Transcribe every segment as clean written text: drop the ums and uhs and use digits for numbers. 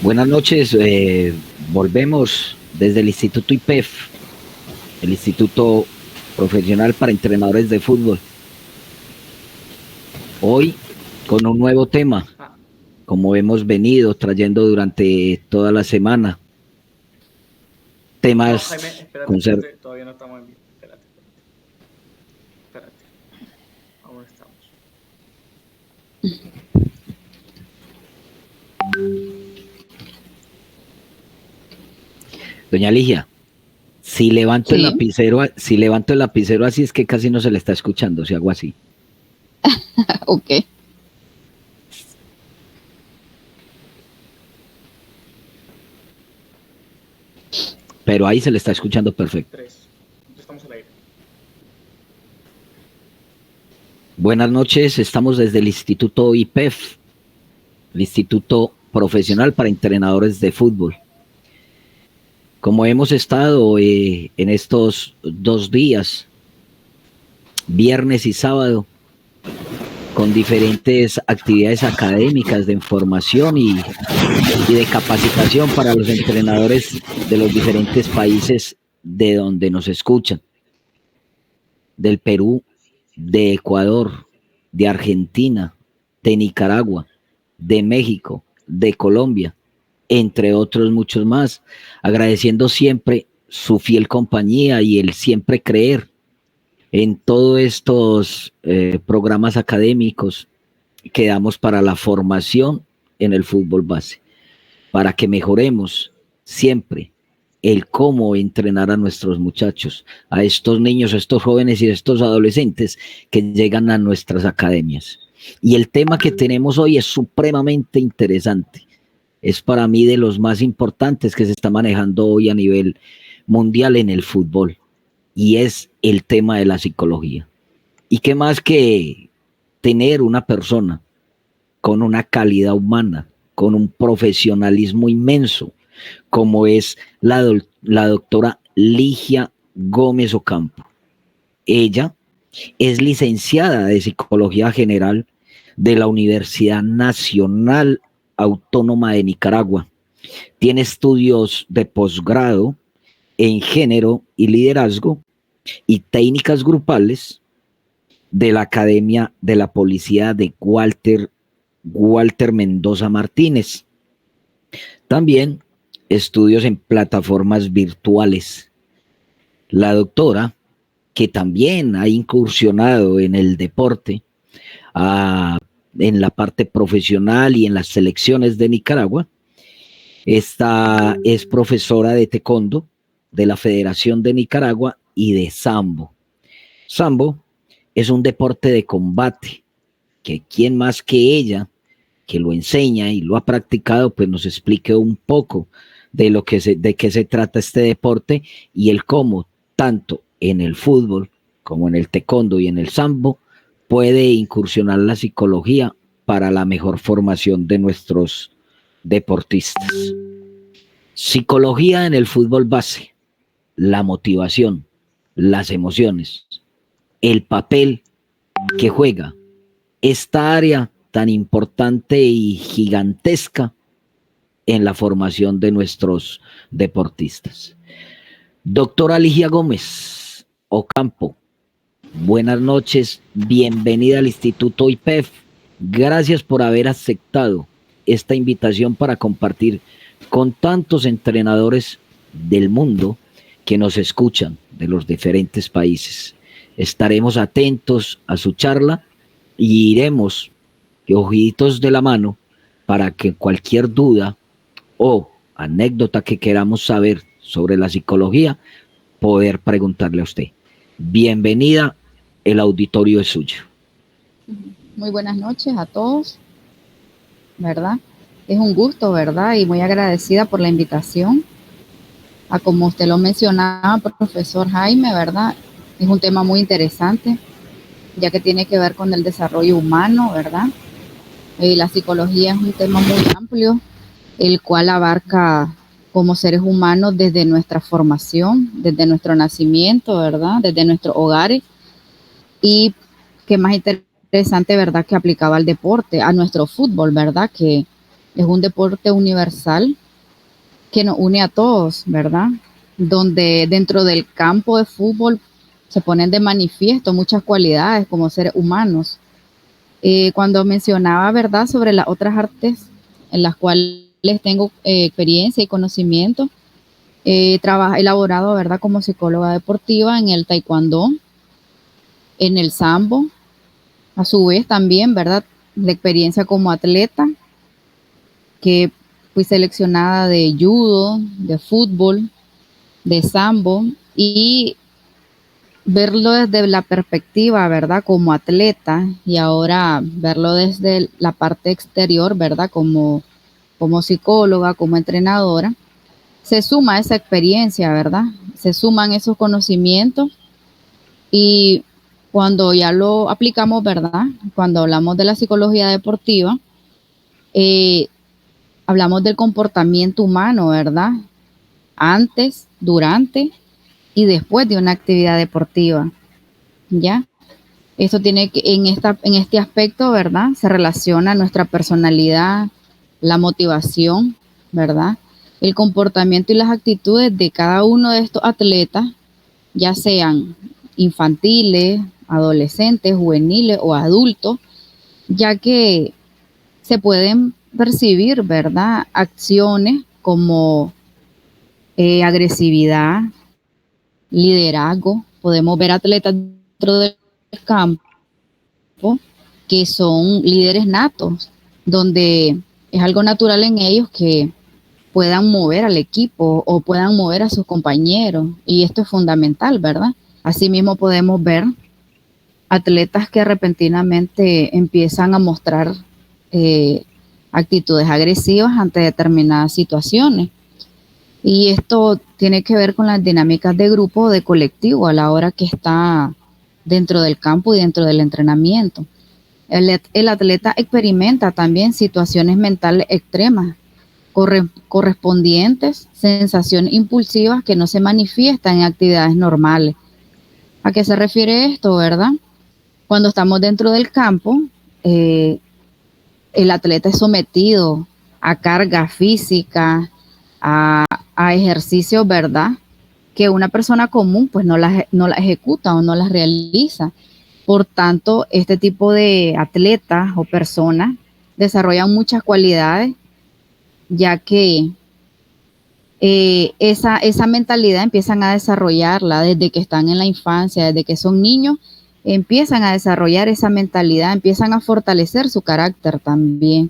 Buenas noches, volvemos desde el Instituto IPEF, el Instituto Profesional para Entrenadores de Fútbol. Hoy con un nuevo tema, como hemos venido trayendo durante toda la semana. Temas. No, Jaime, espérate, todavía no estamos en vivo. Espérate. Aún estamos. Doña Ligia, si levanto el lapicero, así es que casi no se le está escuchando, si hago así. Ok. Pero ahí se le está escuchando perfecto. Estamos al aire. Buenas noches, estamos desde el Instituto IPEF, el Instituto Profesional para Entrenadores de Fútbol. Como hemos estado en estos 2 días, viernes y sábado, con diferentes actividades académicas de información y de capacitación para los entrenadores de los diferentes países de donde nos escuchan, del Perú, de Ecuador, de Argentina, de Nicaragua, de México, de Colombia, entre otros muchos más, agradeciendo siempre su fiel compañía y el siempre creer en todos estos programas académicos que damos para la formación en el fútbol base, para que mejoremos siempre el cómo entrenar a nuestros muchachos, a estos niños, a estos jóvenes y a estos adolescentes que llegan a nuestras academias. Y el tema que tenemos hoy es supremamente interesante. Es para mí de los más importantes que se está manejando hoy a nivel mundial en el fútbol. Y es el tema de la psicología. ¿Y qué más que tener una persona con una calidad humana, con un profesionalismo inmenso, como es la doctora Ligia Gómez Ocampo? Ella es licenciada de Psicología General de la Universidad Nacional Autónoma de Nicaragua. Tiene estudios de posgrado en género y liderazgo y técnicas grupales de la Academia de la Policía de Walter Mendoza Martínez. También estudios en plataformas virtuales. La doctora, que también ha incursionado en el deporte, en la parte profesional y en las selecciones de Nicaragua, es profesora de taekwondo de la Federación de Nicaragua y de sambo. Sambo es un deporte de combate que quién más que ella, que lo enseña y lo ha practicado, pues nos explique un poco de qué se trata este deporte y el cómo tanto en el fútbol como en el taekwondo y en el sambo puede incursionar la psicología para la mejor formación de nuestros deportistas. Psicología en el fútbol base, la motivación, las emociones, el papel que juega esta área tan importante y gigantesca en la formación de nuestros deportistas. Doctora Ligia Gómez Ocampo, buenas noches, bienvenida al Instituto IPEF. Gracias por haber aceptado esta invitación para compartir con tantos entrenadores del mundo que nos escuchan de los diferentes países. Estaremos atentos a su charla y iremos ojitos de la mano para que cualquier duda o anécdota que queramos saber sobre la psicología, poder preguntarle a usted. Bienvenida, el auditorio es suyo. Muy buenas noches a todos, ¿verdad? Es un gusto, ¿verdad? Y muy agradecida por la invitación. Como usted lo mencionaba, profesor Jaime, ¿verdad? Es un tema muy interesante, ya que tiene que ver con el desarrollo humano, ¿verdad? La psicología es un tema muy amplio, el cual abarca como seres humanos desde nuestra formación, desde nuestro nacimiento, ¿verdad? Desde nuestros hogares. Y qué más interesante, ¿verdad? Que aplicaba al deporte, a nuestro fútbol, ¿verdad? Que es un deporte universal que nos une a todos, ¿verdad? Donde dentro del campo de fútbol se ponen de manifiesto muchas cualidades como seres humanos. Cuando mencionaba, ¿verdad?, sobre las otras artes en las cuales tengo experiencia y conocimiento, he elaborado, ¿verdad?, como psicóloga deportiva en el taekwondo, en el sambo, a su vez también, ¿verdad?, la experiencia como atleta, que fui seleccionada de judo, de fútbol, de sambo, y verlo desde la perspectiva, ¿verdad?, como atleta, y ahora verlo desde la parte exterior, ¿verdad?, como psicóloga, como entrenadora, se suma esa experiencia, ¿verdad? Se suman esos conocimientos y cuando ya lo aplicamos, ¿verdad? Cuando hablamos de la psicología deportiva, hablamos del comportamiento humano, ¿verdad? Antes, durante y después de una actividad deportiva, ¿ya? Esto tiene que, en este aspecto, ¿verdad?, se relaciona nuestra personalidad, la motivación, ¿verdad?, el comportamiento y las actitudes de cada uno de estos atletas, ya sean infantiles, adolescentes, juveniles o adultos, ya que se pueden percibir, ¿verdad?, acciones como agresividad, liderazgo. Podemos ver atletas dentro del campo que son líderes natos, donde es algo natural en ellos que puedan mover al equipo o puedan mover a sus compañeros, y esto es fundamental, ¿verdad? Asimismo podemos ver atletas que repentinamente empiezan a mostrar actitudes agresivas ante determinadas situaciones, y esto tiene que ver con las dinámicas de grupo o de colectivo a la hora que está dentro del campo y dentro del entrenamiento. El atleta experimenta también situaciones mentales extremas correspondientes, sensaciones impulsivas que no se manifiestan en actividades normales. ¿A qué se refiere esto, verdad? Cuando estamos dentro del campo, el atleta es sometido a carga física, a ejercicios, ¿verdad?, que una persona común pues no la ejecuta o no las realiza. Por tanto, este tipo de atletas o personas desarrollan muchas cualidades, ya que esa mentalidad empiezan a desarrollarla desde que están en la infancia, desde que son niños, empiezan a desarrollar esa mentalidad, empiezan a fortalecer su carácter también.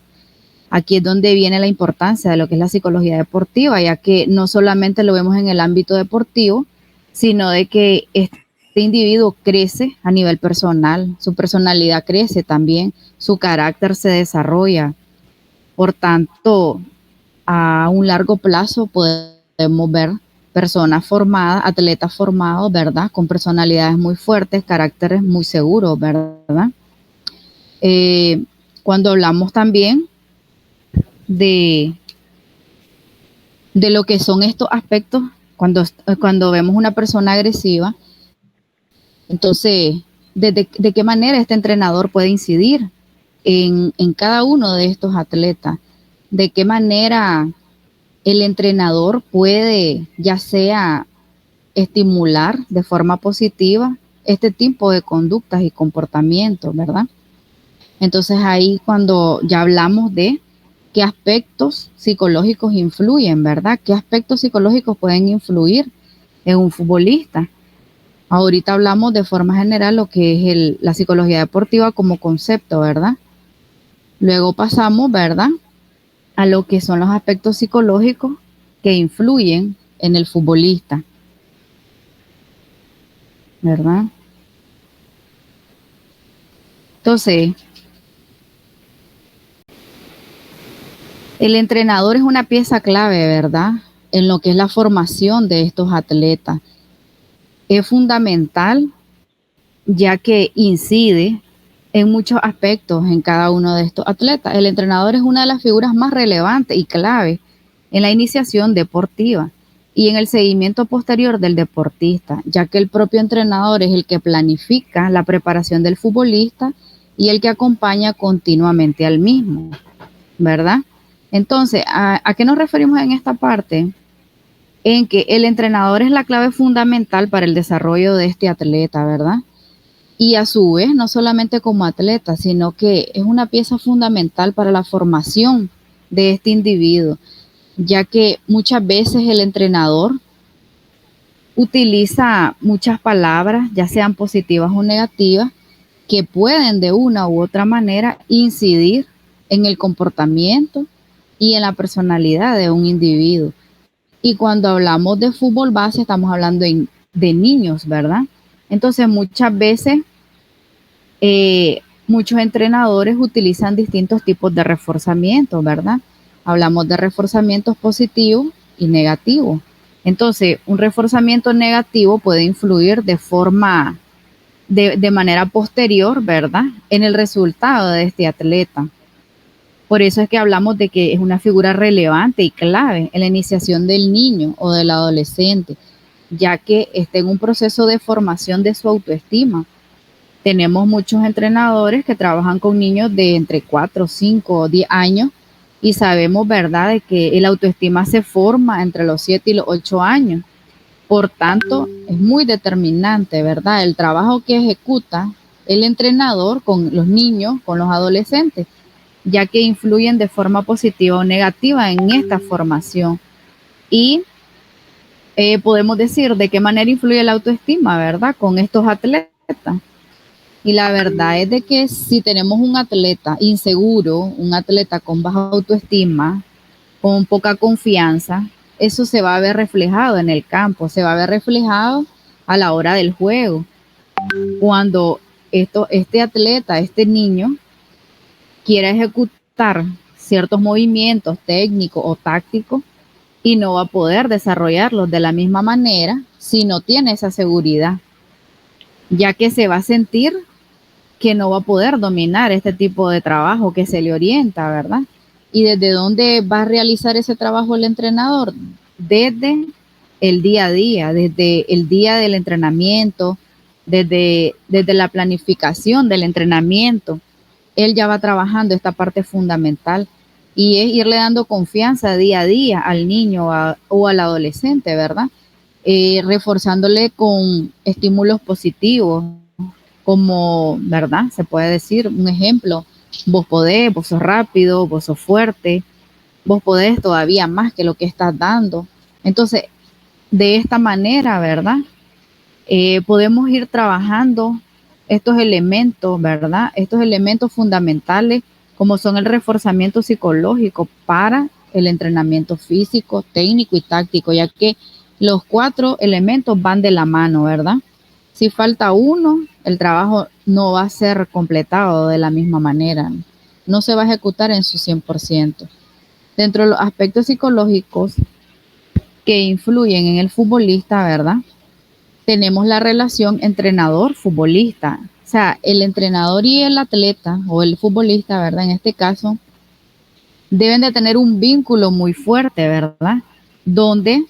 Aquí es donde viene la importancia de lo que es la psicología deportiva, ya que no solamente lo vemos en el ámbito deportivo, sino de que este individuo crece a nivel personal, su personalidad crece también, su carácter se desarrolla. Por tanto, a un largo plazo podemos ver personas formadas, atletas formados, ¿verdad?, con personalidades muy fuertes, caracteres muy seguros, ¿verdad? Cuando hablamos también de lo que son estos aspectos, cuando vemos una persona agresiva, entonces, ¿de qué manera este entrenador puede incidir en cada uno de estos atletas? ¿De qué manera el entrenador puede, ya sea estimular de forma positiva este tipo de conductas y comportamientos, ¿verdad? Entonces ahí cuando ya hablamos de qué aspectos psicológicos influyen, ¿verdad? ¿Qué aspectos psicológicos pueden influir en un futbolista? Ahorita hablamos de forma general lo que es la psicología deportiva como concepto, ¿verdad? Luego pasamos, ¿verdad?, a lo que son los aspectos psicológicos que influyen en el futbolista, ¿verdad? Entonces, el entrenador es una pieza clave, ¿verdad?, en lo que es la formación de estos atletas. Es fundamental, ya que incide en muchos aspectos en cada uno de estos atletas. El entrenador es una de las figuras más relevantes y clave en la iniciación deportiva y en el seguimiento posterior del deportista, ya que el propio entrenador es el que planifica la preparación del futbolista y el que acompaña continuamente al mismo, ¿verdad? Entonces, ¿a qué nos referimos en esta parte? En que el entrenador es la clave fundamental para el desarrollo de este atleta, ¿verdad? Y a su vez, no solamente como atleta, sino que es una pieza fundamental para la formación de este individuo, ya que muchas veces el entrenador utiliza muchas palabras, ya sean positivas o negativas, que pueden de una u otra manera incidir en el comportamiento y en la personalidad de un individuo. Y cuando hablamos de fútbol base, estamos hablando de niños, ¿verdad? Entonces, muchas veces, muchos entrenadores utilizan distintos tipos de reforzamiento, ¿verdad? Hablamos de reforzamientos positivos y negativos. Entonces, un reforzamiento negativo puede influir de manera posterior, ¿verdad?, en el resultado de este atleta. Por eso es que hablamos de que es una figura relevante y clave en la iniciación del niño o del adolescente, ya que está en un proceso de formación de su autoestima. Tenemos muchos entrenadores que trabajan con niños de entre 4, 5 o 10 años y sabemos, ¿verdad?, de que el autoestima se forma entre los 7 y los 8 años. Por tanto, es muy determinante, ¿verdad?, el trabajo que ejecuta el entrenador con los niños, con los adolescentes, ya que influyen de forma positiva o negativa en esta formación. Y podemos decir de qué manera influye la autoestima, ¿verdad?, con estos atletas. Y la verdad es de que si tenemos un atleta inseguro, un atleta con baja autoestima, con poca confianza, eso se va a ver reflejado en el campo, se va a ver reflejado a la hora del juego. Cuando este atleta, este niño, quiera ejecutar ciertos movimientos técnicos o tácticos y no va a poder desarrollarlos de la misma manera si no tiene esa seguridad, ya que se va a sentir que no va a poder dominar este tipo de trabajo que se le orienta, ¿verdad? ¿Y desde dónde va a realizar ese trabajo el entrenador? Desde el día a día, desde el día del entrenamiento, desde la planificación del entrenamiento. Él ya va trabajando esta parte fundamental y es irle dando confianza día a día al niño o al adolescente, ¿verdad? Reforzándole con estímulos positivos, como, ¿verdad?, se puede decir, un ejemplo: vos podés, vos sos rápido, vos sos fuerte, vos podés todavía más que lo que estás dando. Entonces, de esta manera, ¿verdad?, podemos ir trabajando estos elementos, ¿verdad?, estos elementos fundamentales, como son el reforzamiento psicológico para el entrenamiento físico, técnico y táctico, ya que los 4 elementos van de la mano, ¿verdad? Si falta uno, el trabajo no va a ser completado de la misma manera, no se va a ejecutar en su 100%. Dentro de los aspectos psicológicos que influyen en el futbolista, ¿verdad?, tenemos la relación entrenador-futbolista. O sea, el entrenador y el atleta o el futbolista, ¿verdad?, en este caso, deben de tener un vínculo muy fuerte, ¿verdad?, donde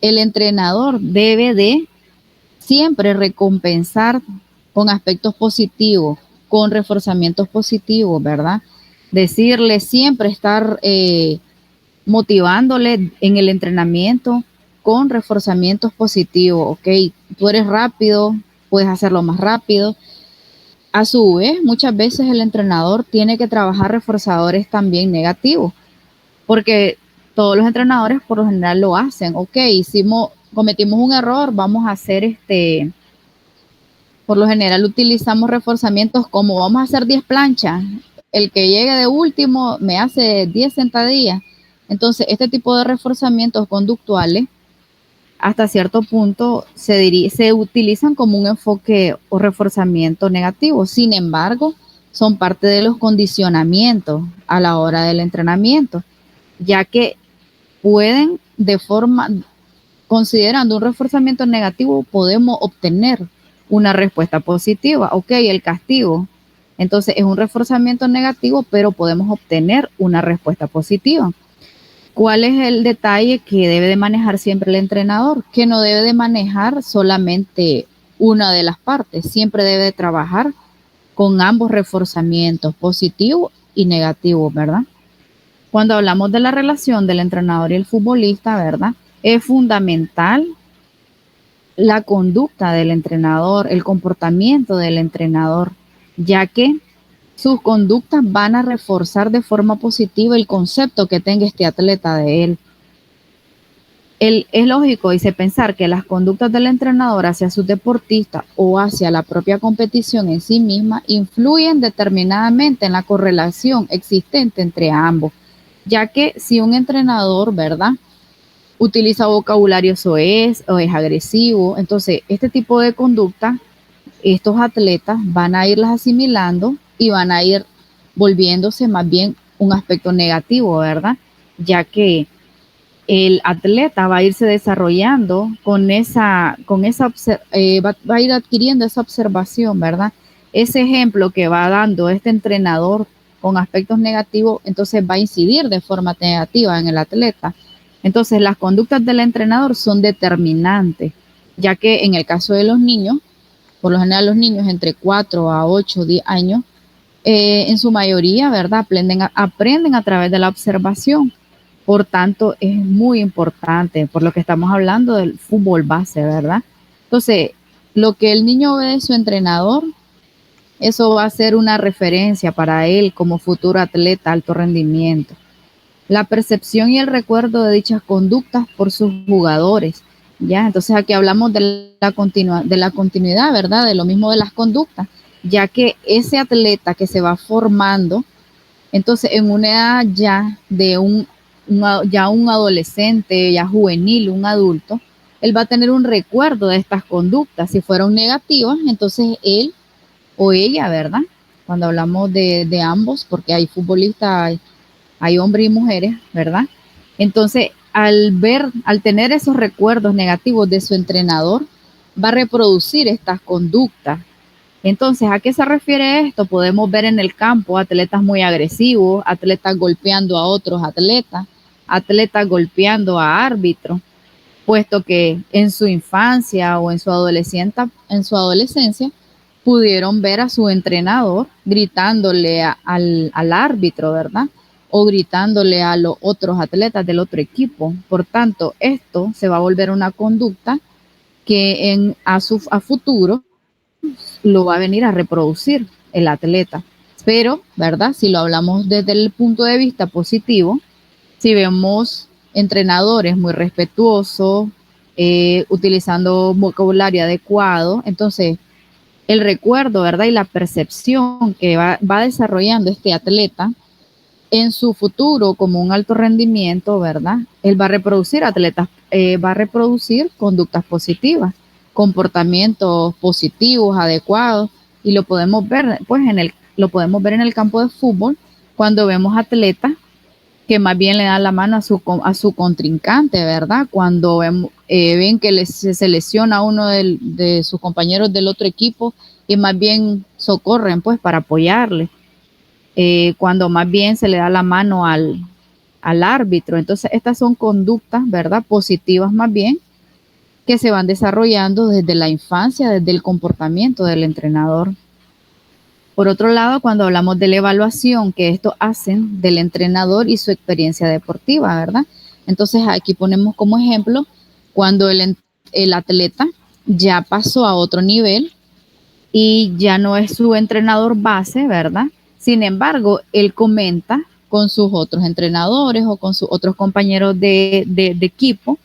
el entrenador debe de siempre recompensar con aspectos positivos, con reforzamientos positivos, ¿verdad? Decirle, siempre estar motivándole en el entrenamiento con reforzamientos positivos. Ok, tú eres rápido, puedes hacerlo más rápido. A su vez, muchas veces el entrenador tiene que trabajar reforzadores también negativos, porque todos los entrenadores por lo general lo hacen. Ok, cometimos un error, vamos a hacer por lo general utilizamos reforzamientos como: vamos a hacer 10 planchas, el que llegue de último me hace 10 sentadillas. Entonces, este tipo de reforzamientos conductuales, hasta cierto punto, se utilizan como un enfoque o reforzamiento negativo. Sin embargo, son parte de los condicionamientos a la hora del entrenamiento, ya que pueden considerando un reforzamiento negativo, podemos obtener una respuesta positiva. Ok, el castigo, entonces es un reforzamiento negativo, pero podemos obtener una respuesta positiva. ¿Cuál es el detalle que debe de manejar siempre el entrenador? Que no debe de manejar solamente una de las partes, siempre debe de trabajar con ambos reforzamientos, positivo y negativo, ¿verdad? cuando hablamos de la relación del entrenador y el futbolista, ¿verdad? Es fundamental la conducta del entrenador, el comportamiento del entrenador, ya que sus conductas van a reforzar de forma positiva el concepto que tenga este atleta de él. Es lógico, dice, pensar que las conductas del entrenador hacia sus deportistas o hacia la propia competición en sí misma influyen determinadamente en la correlación existente entre ambos, ya que si un entrenador, ¿verdad?, utiliza vocabulario soez o es agresivo, entonces este tipo de conducta, estos atletas van a irlas asimilando y van a ir volviéndose más bien un aspecto negativo, ¿verdad? Ya que el atleta va a irse desarrollando va a ir adquiriendo esa observación, ¿verdad? Ese ejemplo que va dando este entrenador con aspectos negativos, entonces va a incidir de forma negativa en el atleta. Entonces, las conductas del entrenador son determinantes, ya que en el caso de los niños, por lo general los niños entre 4 a 8, 10 años, en su mayoría, ¿verdad? Aprenden a través de la observación. Por tanto, es muy importante, por lo que estamos hablando del fútbol base, ¿verdad? Entonces, lo que el niño ve de su entrenador, eso va a ser una referencia para él como futuro atleta alto rendimiento. La percepción y el recuerdo de dichas conductas por sus jugadores, ¿ya? Entonces, aquí hablamos de la continuidad, ¿verdad? De lo mismo de las conductas, ya que ese atleta que se va formando, entonces en una edad ya de un adolescente, ya juvenil, un adulto, él va a tener un recuerdo de estas conductas. Si fueron negativas, entonces él o ella, ¿verdad? Cuando hablamos de ambos, porque hay futbolistas, hay hombres y mujeres, ¿verdad? Entonces, al tener esos recuerdos negativos de su entrenador, va a reproducir estas conductas. Entonces, ¿a qué se refiere esto? Podemos ver en el campo atletas muy agresivos, atletas golpeando a otros atletas, atletas golpeando a árbitros, puesto que en su infancia o en su adolescencia pudieron ver a su entrenador gritándole al árbitro, ¿verdad? O gritándole a los otros atletas del otro equipo. Por tanto, esto se va a volver una conducta que a futuro lo va a venir a reproducir el atleta. Pero, ¿verdad? Si lo hablamos desde el punto de vista positivo, si vemos entrenadores muy respetuosos, utilizando vocabulario adecuado, entonces el recuerdo, ¿verdad? Y la percepción que va desarrollando este atleta en su futuro como un alto rendimiento, ¿verdad? Él va a reproducir va a reproducir conductas positivas, comportamientos positivos, adecuados, y lo podemos ver, pues, lo podemos ver en el campo de fútbol cuando vemos atletas que más bien le dan la mano a su contrincante, ¿verdad? Cuando ven que se lesiona a uno de sus compañeros del otro equipo y más bien socorren, pues, para apoyarle. Cuando más bien se le da la mano al árbitro. Entonces, estas son conductas, ¿verdad? Positivas más bien, que se van desarrollando desde la infancia, desde el comportamiento del entrenador. Por otro lado, cuando hablamos de la evaluación que estos hacen del entrenador y su experiencia deportiva, ¿verdad? Entonces, aquí ponemos como ejemplo cuando el atleta ya pasó a otro nivel y ya no es su entrenador base, ¿verdad? Sin embargo, él comenta con sus otros entrenadores o con sus otros compañeros de equipo,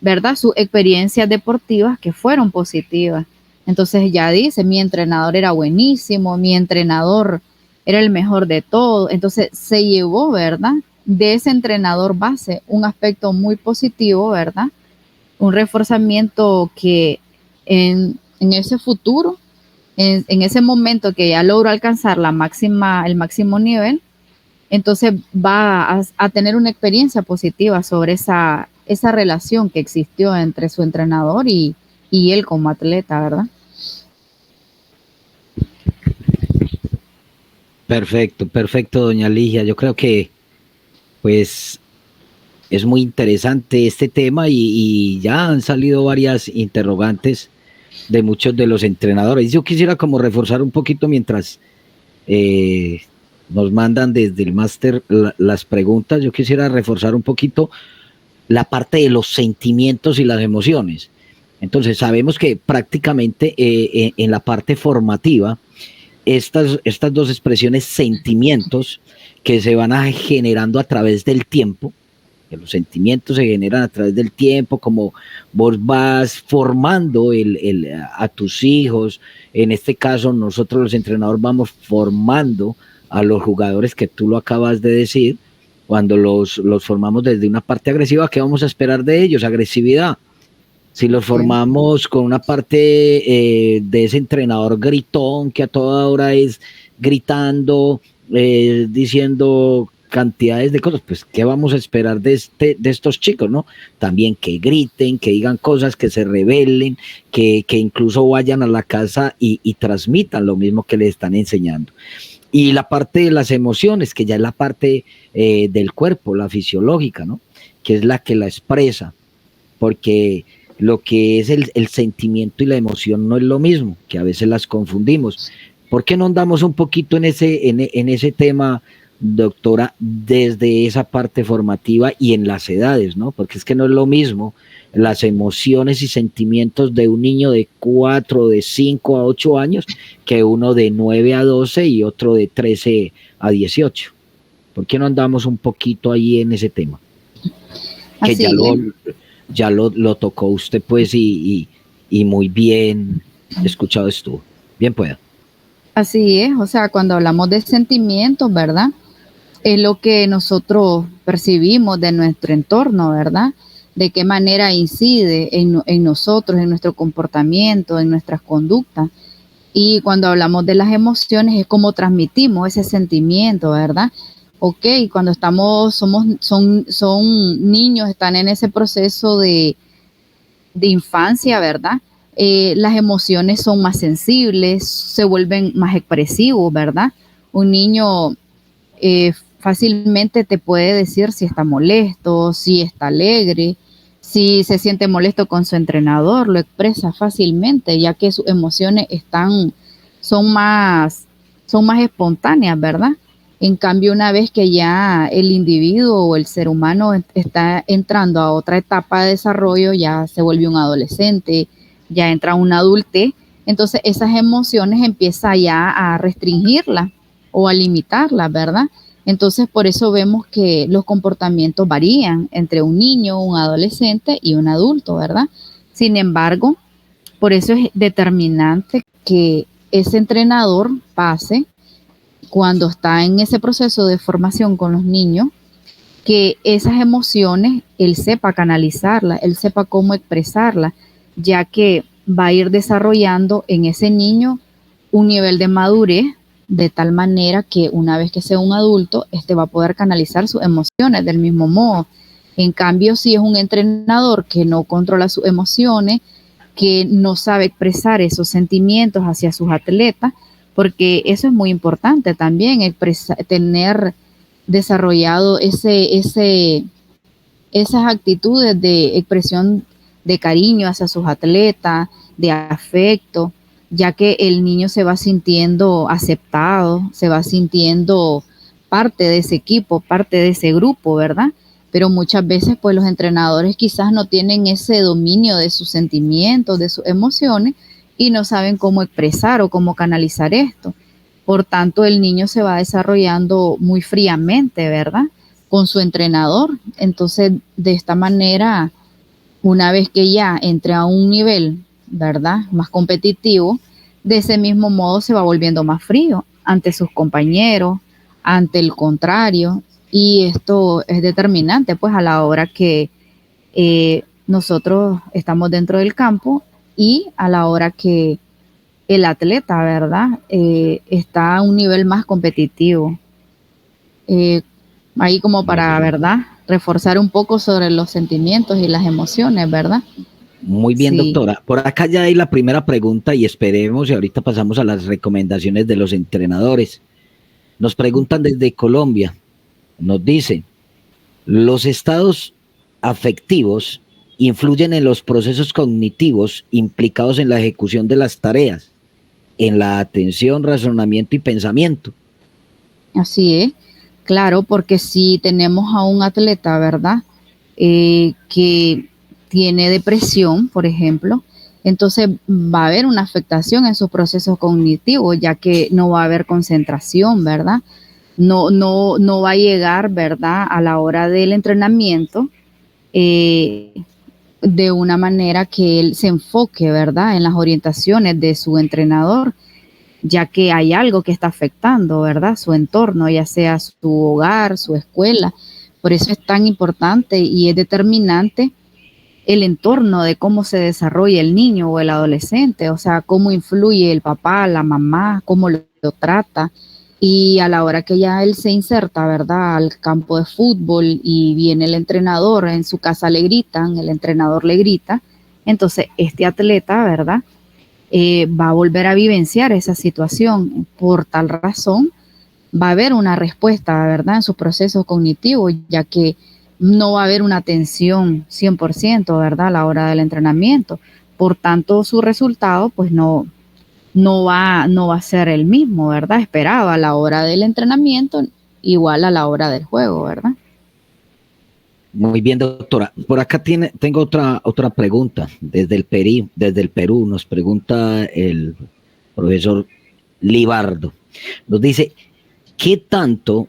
¿verdad? Sus experiencias deportivas que fueron positivas. Entonces ya dice, mi entrenador era buenísimo, mi entrenador era el mejor de todo. Entonces se llevó, ¿verdad? De ese entrenador base un aspecto muy positivo, ¿verdad? Un reforzamiento que en ese futuro, en ese momento que ya logró alcanzar el máximo nivel, entonces va a tener una experiencia positiva sobre esa relación que existió entre su entrenador y él como atleta, ¿verdad? Perfecto, doña Ligia. Yo creo que, pues, es muy interesante este tema y ya han salido varias interrogantes de muchos de los entrenadores. Yo quisiera como reforzar un poquito mientras nos mandan desde el máster las preguntas. Yo quisiera reforzar un poquito la parte de los sentimientos y las emociones. Entonces, sabemos que prácticamente en la parte formativa, estas dos expresiones, sentimientos, que se van generando a través del tiempo, que los sentimientos se generan a través del tiempo, como vos vas formando a tus hijos, en este caso nosotros los entrenadores vamos formando a los jugadores, que tú lo acabas de decir, cuando los formamos desde una parte agresiva, ¿qué vamos a esperar de ellos? Agresividad. Si los formamos con una parte de ese entrenador gritón, que a toda hora es gritando, diciendo cantidades de cosas, pues ¿qué vamos a esperar de estos chicos, no? También que griten, que digan cosas, que se rebelen, que incluso vayan a la casa y transmitan lo mismo que les están enseñando. Y la parte de las emociones, que ya es la parte del cuerpo, la fisiológica, ¿no? Que es la que la expresa, porque lo que es el sentimiento y la emoción no es lo mismo, que a veces las confundimos. ¿Por qué no andamos un poquito en ese tema, doctora, desde esa parte formativa y en las edades, ¿no? Porque es que no es lo mismo las emociones y sentimientos de un niño de 4, de 5 a 8 años, que uno de 9 a 12 y otro de 13 a 18. ¿Por qué no andamos un poquito ahí en ese tema? Que así ya lo tocó usted, pues, y muy bien escuchado estuvo. Bien pueda. Así es, o sea, cuando hablamos de sentimientos, ¿verdad? Es lo que nosotros percibimos de nuestro entorno, ¿verdad? De qué manera incide en nosotros, en nuestro comportamiento, en nuestras conductas. Y cuando hablamos de las emociones es cómo transmitimos ese sentimiento, ¿verdad? Ok, cuando son niños, están en ese proceso de infancia, ¿verdad? Las emociones son más sensibles, se vuelven más expresivos, ¿verdad? Un niño fácilmente te puede decir si está molesto, si está alegre, si se siente molesto con su entrenador, lo expresa fácilmente, ya que sus emociones son más espontáneas, ¿verdad? En cambio, una vez que ya el individuo o el ser humano está entrando a otra etapa de desarrollo, ya se vuelve un adolescente, ya entra una adultez, entonces esas emociones empieza ya a restringirlas o a limitarlas, ¿verdad? Entonces, por eso vemos que los comportamientos varían entre un niño, un adolescente y un adulto, ¿verdad? Sin embargo, por eso es determinante que ese entrenador pase, cuando está en ese proceso de formación con los niños, que esas emociones él sepa canalizarlas, él sepa cómo expresarlas, ya que va a ir desarrollando en ese niño un nivel de madurez, de tal manera que una vez que sea un adulto, va a poder canalizar sus emociones del mismo modo. En cambio, si es un entrenador que no controla sus emociones, que no sabe expresar esos sentimientos hacia sus atletas, porque eso es muy importante también, tener desarrollado esas actitudes de expresión de cariño hacia sus atletas, de afecto, ya que el niño se va sintiendo aceptado, se va sintiendo parte de ese equipo, parte de ese grupo, ¿verdad? Pero muchas veces pues los entrenadores quizás no tienen ese dominio de sus sentimientos, de sus emociones, y no saben cómo expresar o cómo canalizar esto. Por tanto, el niño se va desarrollando muy fríamente, ¿verdad? Con su entrenador. Entonces, de esta manera, una vez que ya entre a un nivel, ¿verdad?, más competitivo, de ese mismo modo se va volviendo más frío ante sus compañeros, ante el contrario, y esto es determinante, pues, a la hora que nosotros estamos dentro del campo y a la hora que el atleta, ¿verdad?, está a un nivel más competitivo. Ahí como para, ¿verdad?, reforzar un poco sobre los sentimientos y las emociones, ¿verdad? Muy bien, Sí. doctora. Por acá ya hay la primera pregunta y esperemos, y ahorita pasamos a las recomendaciones de los entrenadores. Nos preguntan desde Colombia, nos dicen, ¿los estados afectivos influyen en los procesos cognitivos implicados en la ejecución de las tareas, en la atención, razonamiento y pensamiento? Así es, claro, porque si tenemos a un atleta, ¿verdad? Que tiene depresión, por ejemplo, entonces va a haber una afectación en sus procesos cognitivos, ya que no va a haber concentración, ¿verdad? No va a llegar, ¿verdad? A la hora del entrenamiento, eh, de una manera que él se enfoque, ¿verdad? En las orientaciones de su entrenador, ya que hay algo que está afectando, ¿verdad? Su entorno, ya sea su hogar, su escuela. Por eso es tan importante y es determinante el entorno de cómo se desarrolla el niño o el adolescente, o sea, cómo influye el papá, la mamá, cómo lo trata. Y a la hora que ya él se inserta, ¿verdad?, al campo de fútbol y viene el entrenador, en su casa le gritan, el entrenador le grita, entonces este atleta, ¿verdad?, va a volver a vivenciar esa situación. Por tal razón, va a haber una respuesta, ¿verdad?, en sus procesos cognitivos, ya que no va a haber una atención 100%, ¿verdad?, a la hora del entrenamiento. Por tanto, su resultado, pues no va a ser el mismo, ¿verdad? Esperaba a la hora del entrenamiento, igual a la hora del juego, ¿verdad? Muy bien, doctora. Por acá tengo otra pregunta. Desde el Perú nos pregunta el profesor Libardo. Nos dice, ¿qué tanto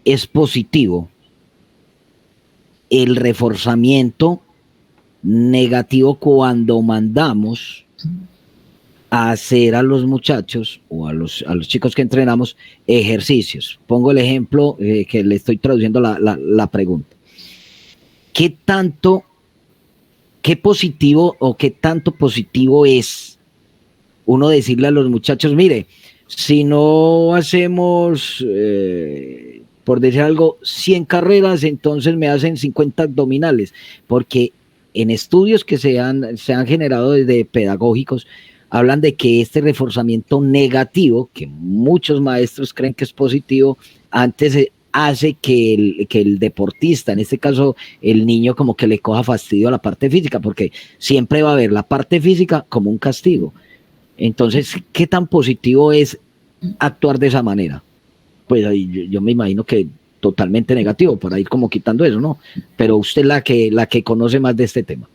es positivo el reforzamiento negativo cuando mandamos a hacer a los muchachos o a los chicos que entrenamos ejercicios? Pongo el ejemplo que le estoy traduciendo la pregunta. ¿Qué positivo o qué tanto positivo es uno decirle a los muchachos, mire, si no hacemos, por decir algo, 100 carreras, entonces me hacen 50 abdominales? Porque en estudios que se han generado desde pedagógicos, hablan de que este reforzamiento negativo, que muchos maestros creen que es positivo, antes hace que el deportista, en este caso el niño, como que le coja fastidio a la parte física, porque siempre va a haber la parte física como un castigo. Entonces, ¿qué tan positivo es actuar de esa manera? Pues yo me imagino que totalmente negativo, para ir como quitando eso, ¿no? Pero usted la que conoce más de este tema.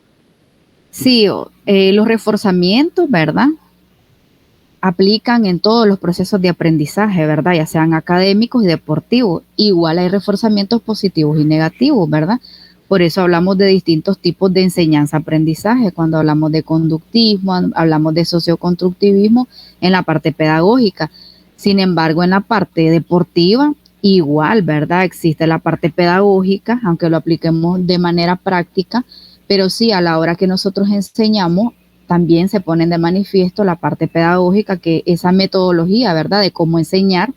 Sí, los reforzamientos, ¿verdad?, aplican en todos los procesos de aprendizaje, ¿verdad?, ya sean académicos y deportivos. Igual hay reforzamientos positivos y negativos, ¿verdad? Por eso hablamos de distintos tipos de enseñanza-aprendizaje. Cuando hablamos de conductismo, hablamos de socioconstructivismo en la parte pedagógica. Sin embargo, en la parte deportiva, igual, ¿verdad? Existe la parte pedagógica, aunque lo apliquemos de manera práctica, pero sí, a la hora que nosotros enseñamos, también se ponen de manifiesto la parte pedagógica, que esa metodología, ¿verdad?, de cómo enseñar,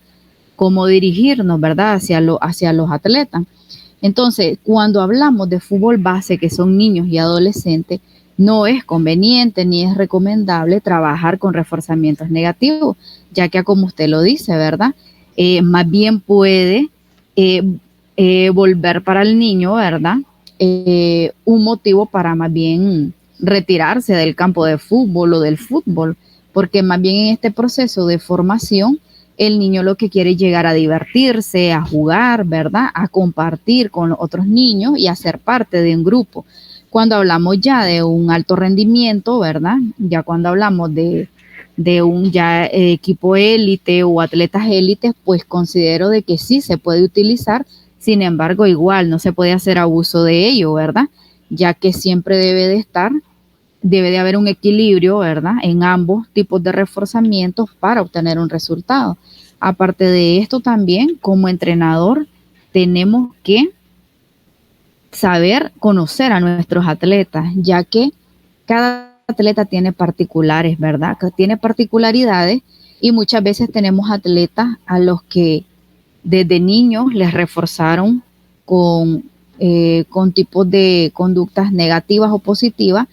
cómo dirigirnos, ¿verdad?, hacia los atletas. Entonces, cuando hablamos de fútbol base, que son niños y adolescentes, no es conveniente ni es recomendable trabajar con reforzamientos negativos, ya que, como usted lo dice, ¿verdad?, más bien puede volver para el niño, ¿verdad?, un motivo para más bien retirarse del campo de fútbol o del fútbol, porque más bien en este proceso de formación, el niño lo que quiere es llegar a divertirse, a jugar, ¿verdad?, a compartir con otros niños y a ser parte de un grupo. Cuando hablamos ya de un alto rendimiento, ¿verdad?, ya cuando hablamos de un ya equipo élite o atletas élites, pues considero de que sí se puede utilizar. Sin embargo, igual no se puede hacer abuso de ello, ¿verdad?, ya que siempre debe de haber un equilibrio, ¿verdad?, en ambos tipos de reforzamientos para obtener un resultado. Aparte de esto, también como entrenador tenemos que saber conocer a nuestros atletas, ya que cada atleta tiene particulares, ¿verdad?, que tiene particularidades, y muchas veces tenemos atletas a los que desde niños les reforzaron con tipos de conductas negativas o positivas,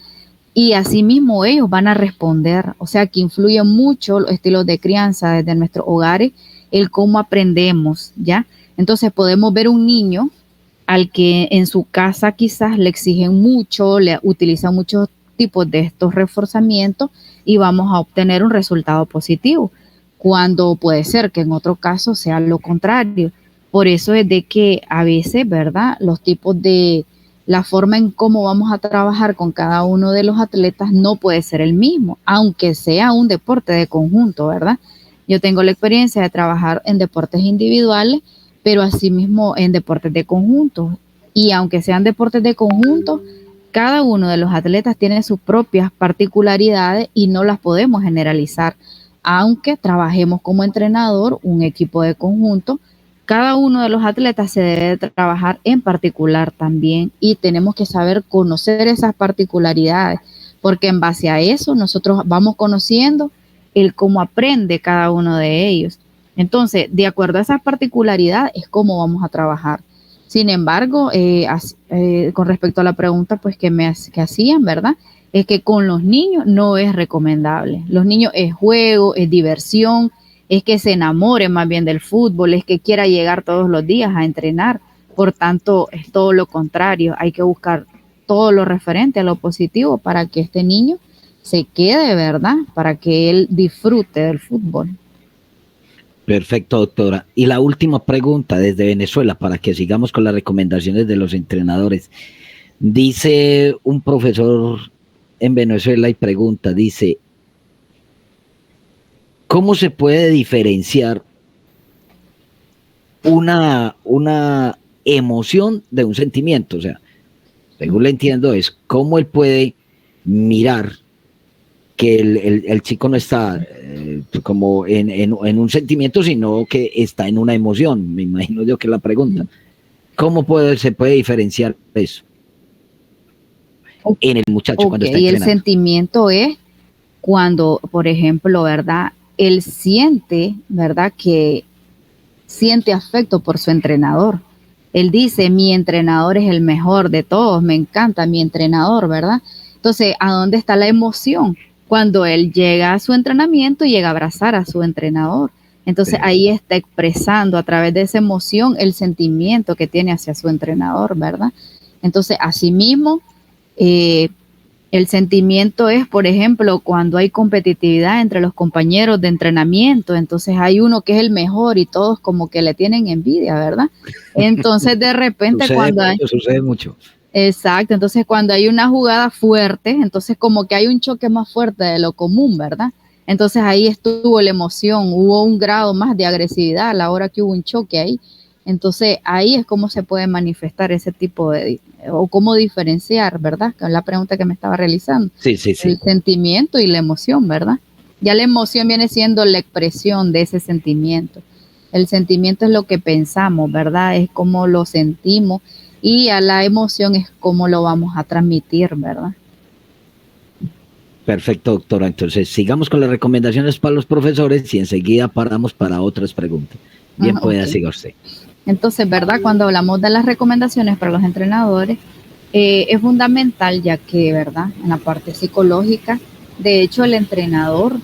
y asimismo ellos van a responder. O sea, que influye mucho los estilos de crianza desde nuestros hogares, el cómo aprendemos, ¿ya? Entonces podemos ver un niño al que en su casa quizás le exigen mucho, le utilizan muchos tipos de estos reforzamientos, y vamos a obtener un resultado positivo. cuando puede ser que en otro caso sea lo contrario. Por eso es de que a veces, ¿verdad? Los tipos de, la forma en cómo vamos a trabajar con cada uno de los atletas no puede ser el mismo, aunque sea un deporte de conjunto, ¿verdad? Yo tengo la experiencia de trabajar en deportes individuales, pero asimismo en deportes de conjunto. Y aunque sean deportes de conjunto, cada uno de los atletas tiene sus propias particularidades y no las podemos generalizar. Aunque trabajemos como entrenador, un equipo de conjunto, cada uno de los atletas se debe de trabajar en particular también y tenemos que saber conocer esas particularidades, porque en base a eso nosotros vamos conociendo el cómo aprende cada uno de ellos. Entonces, de acuerdo a esas particularidades es cómo vamos a trabajar. Sin embargo, con respecto a la pregunta pues que hacían, ¿verdad? Es que con los niños no es recomendable. Los niños es juego, es diversión, es que se enamore más bien del fútbol, es que quiera llegar todos los días a entrenar. Por tanto, es todo lo contrario. Hay que buscar todo lo referente a lo positivo para que este niño se quede, ¿verdad? Para que él disfrute del fútbol. Perfecto, doctora. Y la última pregunta desde Venezuela, para que sigamos con las recomendaciones de los entrenadores. Dice un profesor en Venezuela y pregunta, dice, ¿cómo se puede diferenciar una emoción de un sentimiento? O sea, según le entiendo, es cómo él puede mirar que el chico no está como en un sentimiento, sino que está en una emoción. Me imagino yo que es la pregunta. ¿Cómo se puede diferenciar eso en el muchacho cuando está entrenando? Y el sentimiento es cuando, por ejemplo, ¿verdad? Él siente, ¿verdad? Que siente afecto por su entrenador. Él dice, mi entrenador es el mejor de todos, me encanta mi entrenador, ¿verdad? Entonces, ¿a dónde está la emoción? Cuando él llega a su entrenamiento y llega a abrazar a su entrenador. Entonces, sí, ahí está expresando a través de esa emoción el sentimiento que tiene hacia su entrenador, ¿verdad? Entonces, asimismo, el sentimiento es, por ejemplo, cuando hay competitividad entre los compañeros de entrenamiento, entonces hay uno que es el mejor y todos como que le tienen envidia, ¿verdad? Entonces, de repente, sucede mucho. Exacto, entonces cuando hay una jugada fuerte, entonces como que hay un choque más fuerte de lo común, ¿verdad? Entonces ahí estuvo la emoción, hubo un grado más de agresividad a la hora que hubo un choque ahí. Entonces ahí es como se puede manifestar ese tipo de, o cómo diferenciar, ¿verdad? Que es la pregunta que me estaba realizando. Sí. El sentimiento y la emoción, ¿verdad? Ya la emoción viene siendo la expresión de ese sentimiento. El sentimiento es lo que pensamos, ¿verdad? Es cómo lo sentimos. Y a la emoción es cómo lo vamos a transmitir, ¿verdad? Perfecto, doctora. Entonces, sigamos con las recomendaciones para los profesores y enseguida paramos para otras preguntas. Bien, puede siga usted. Entonces, ¿verdad? Cuando hablamos de las recomendaciones para los entrenadores, es fundamental ya que, ¿verdad? En la parte psicológica, de hecho, el entrenador,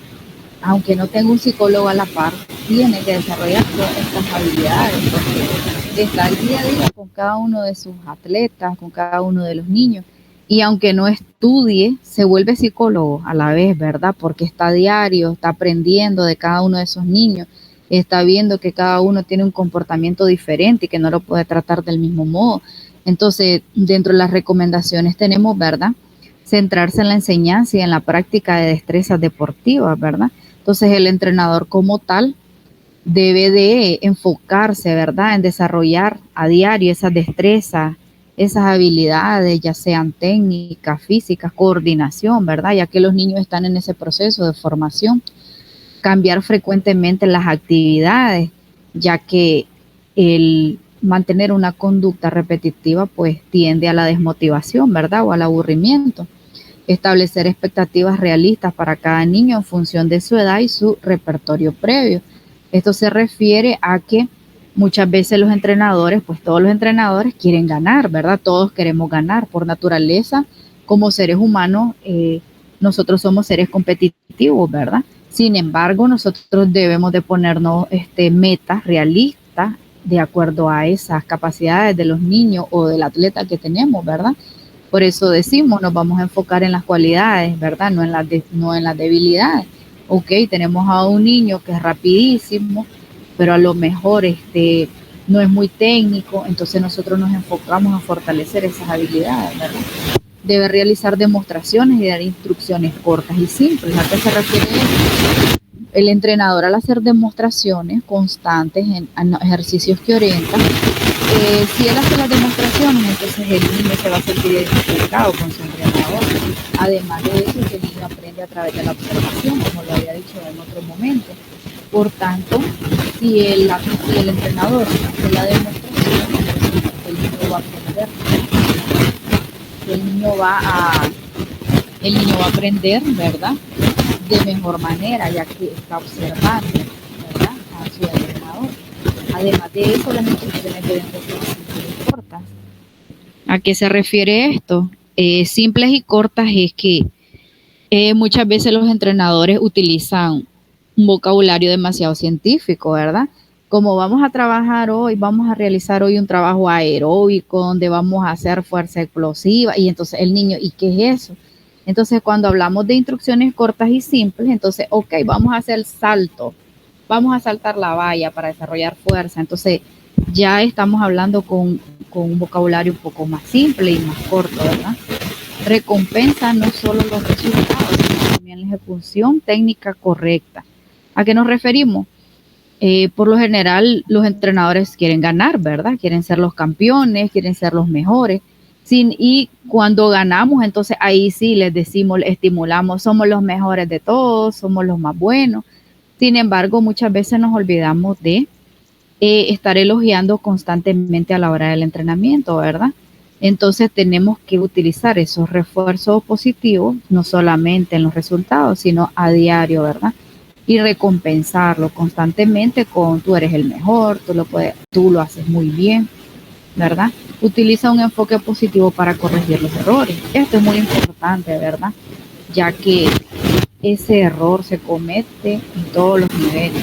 aunque no tenga un psicólogo a la par, tiene que desarrollar todas estas habilidades, porque está el día a día con cada uno de sus atletas, con cada uno de los niños, y aunque no estudie, se vuelve psicólogo a la vez, ¿verdad? Porque está a diario, está aprendiendo de cada uno de esos niños, está viendo que cada uno tiene un comportamiento diferente y que no lo puede tratar del mismo modo. Entonces, dentro de las recomendaciones tenemos, ¿verdad?, centrarse en la enseñanza y en la práctica de destrezas deportivas, ¿verdad? Entonces, el entrenador como tal debe de enfocarse, ¿verdad?, en desarrollar a diario esas destrezas, esas habilidades, ya sean técnicas, físicas, coordinación, ¿verdad?, ya que los niños están en ese proceso de formación. Cambiar frecuentemente las actividades, ya que el mantener una conducta repetitiva pues tiende a la desmotivación, ¿verdad?, o al aburrimiento. Establecer expectativas realistas para cada niño en función de su edad y su repertorio previo. Esto se refiere a que muchas veces los entrenadores, pues todos los entrenadores quieren ganar, ¿verdad? Todos queremos ganar por naturaleza. Como seres humanos, nosotros somos seres competitivos, ¿verdad? Sin embargo, nosotros debemos de ponernos metas realistas de acuerdo a esas capacidades de los niños o del atleta que tenemos, ¿verdad? Por eso decimos, nos vamos a enfocar en las cualidades, ¿verdad? No en las debilidades ok, tenemos a un niño que es rapidísimo, pero a lo mejor no es muy técnico, entonces nosotros nos enfocamos a fortalecer esas habilidades, ¿verdad? Debe realizar demostraciones y dar instrucciones cortas y simples. ¿A qué se refiere eso? El entrenador, al hacer demostraciones constantes en ejercicios que orientan, si él hace las demostraciones, entonces el niño se va a sentir identificado con su entrenador. Además de eso, que el niño aprende a través de la observación, como lo había dicho en otro momento. Por tanto, si el entrenador hace la demostración, entonces el niño va a aprender. El niño va a aprender, ¿verdad?, de mejor manera, ya que está observando, ¿verdad?, a su entrenador. Además de eso, las instrucciones deben ser simples y cortas. ¿A qué se refiere esto? Simples y cortas es que muchas veces los entrenadores utilizan un vocabulario demasiado científico, ¿verdad? Como vamos a trabajar hoy, vamos a realizar hoy un trabajo aeróbico, donde vamos a hacer fuerza explosiva, y entonces el niño, ¿y qué es eso? Entonces, cuando hablamos de instrucciones cortas y simples, entonces, ok, vamos a hacer salto, vamos a saltar la valla para desarrollar fuerza. Entonces, ya estamos hablando con un vocabulario un poco más simple y más corto, ¿verdad? Recompensa no solo los resultados, sino también la ejecución técnica correcta. ¿A qué nos referimos? Por lo general, los entrenadores quieren ganar, ¿verdad? Quieren ser los campeones, quieren ser los mejores. Y cuando ganamos, entonces ahí sí les decimos, les estimulamos, somos los mejores de todos, somos los más buenos. Sin embargo, muchas veces nos olvidamos de estar elogiando constantemente a la hora del entrenamiento, ¿verdad? Entonces tenemos que utilizar esos refuerzos positivos, no solamente en los resultados, sino a diario, ¿verdad? Y recompensarlo constantemente con tú eres el mejor, tú lo haces muy bien, ¿verdad? Utiliza un enfoque positivo para corregir los errores. Esto es muy importante, ¿verdad? Ya que ese error se comete en todos los niveles,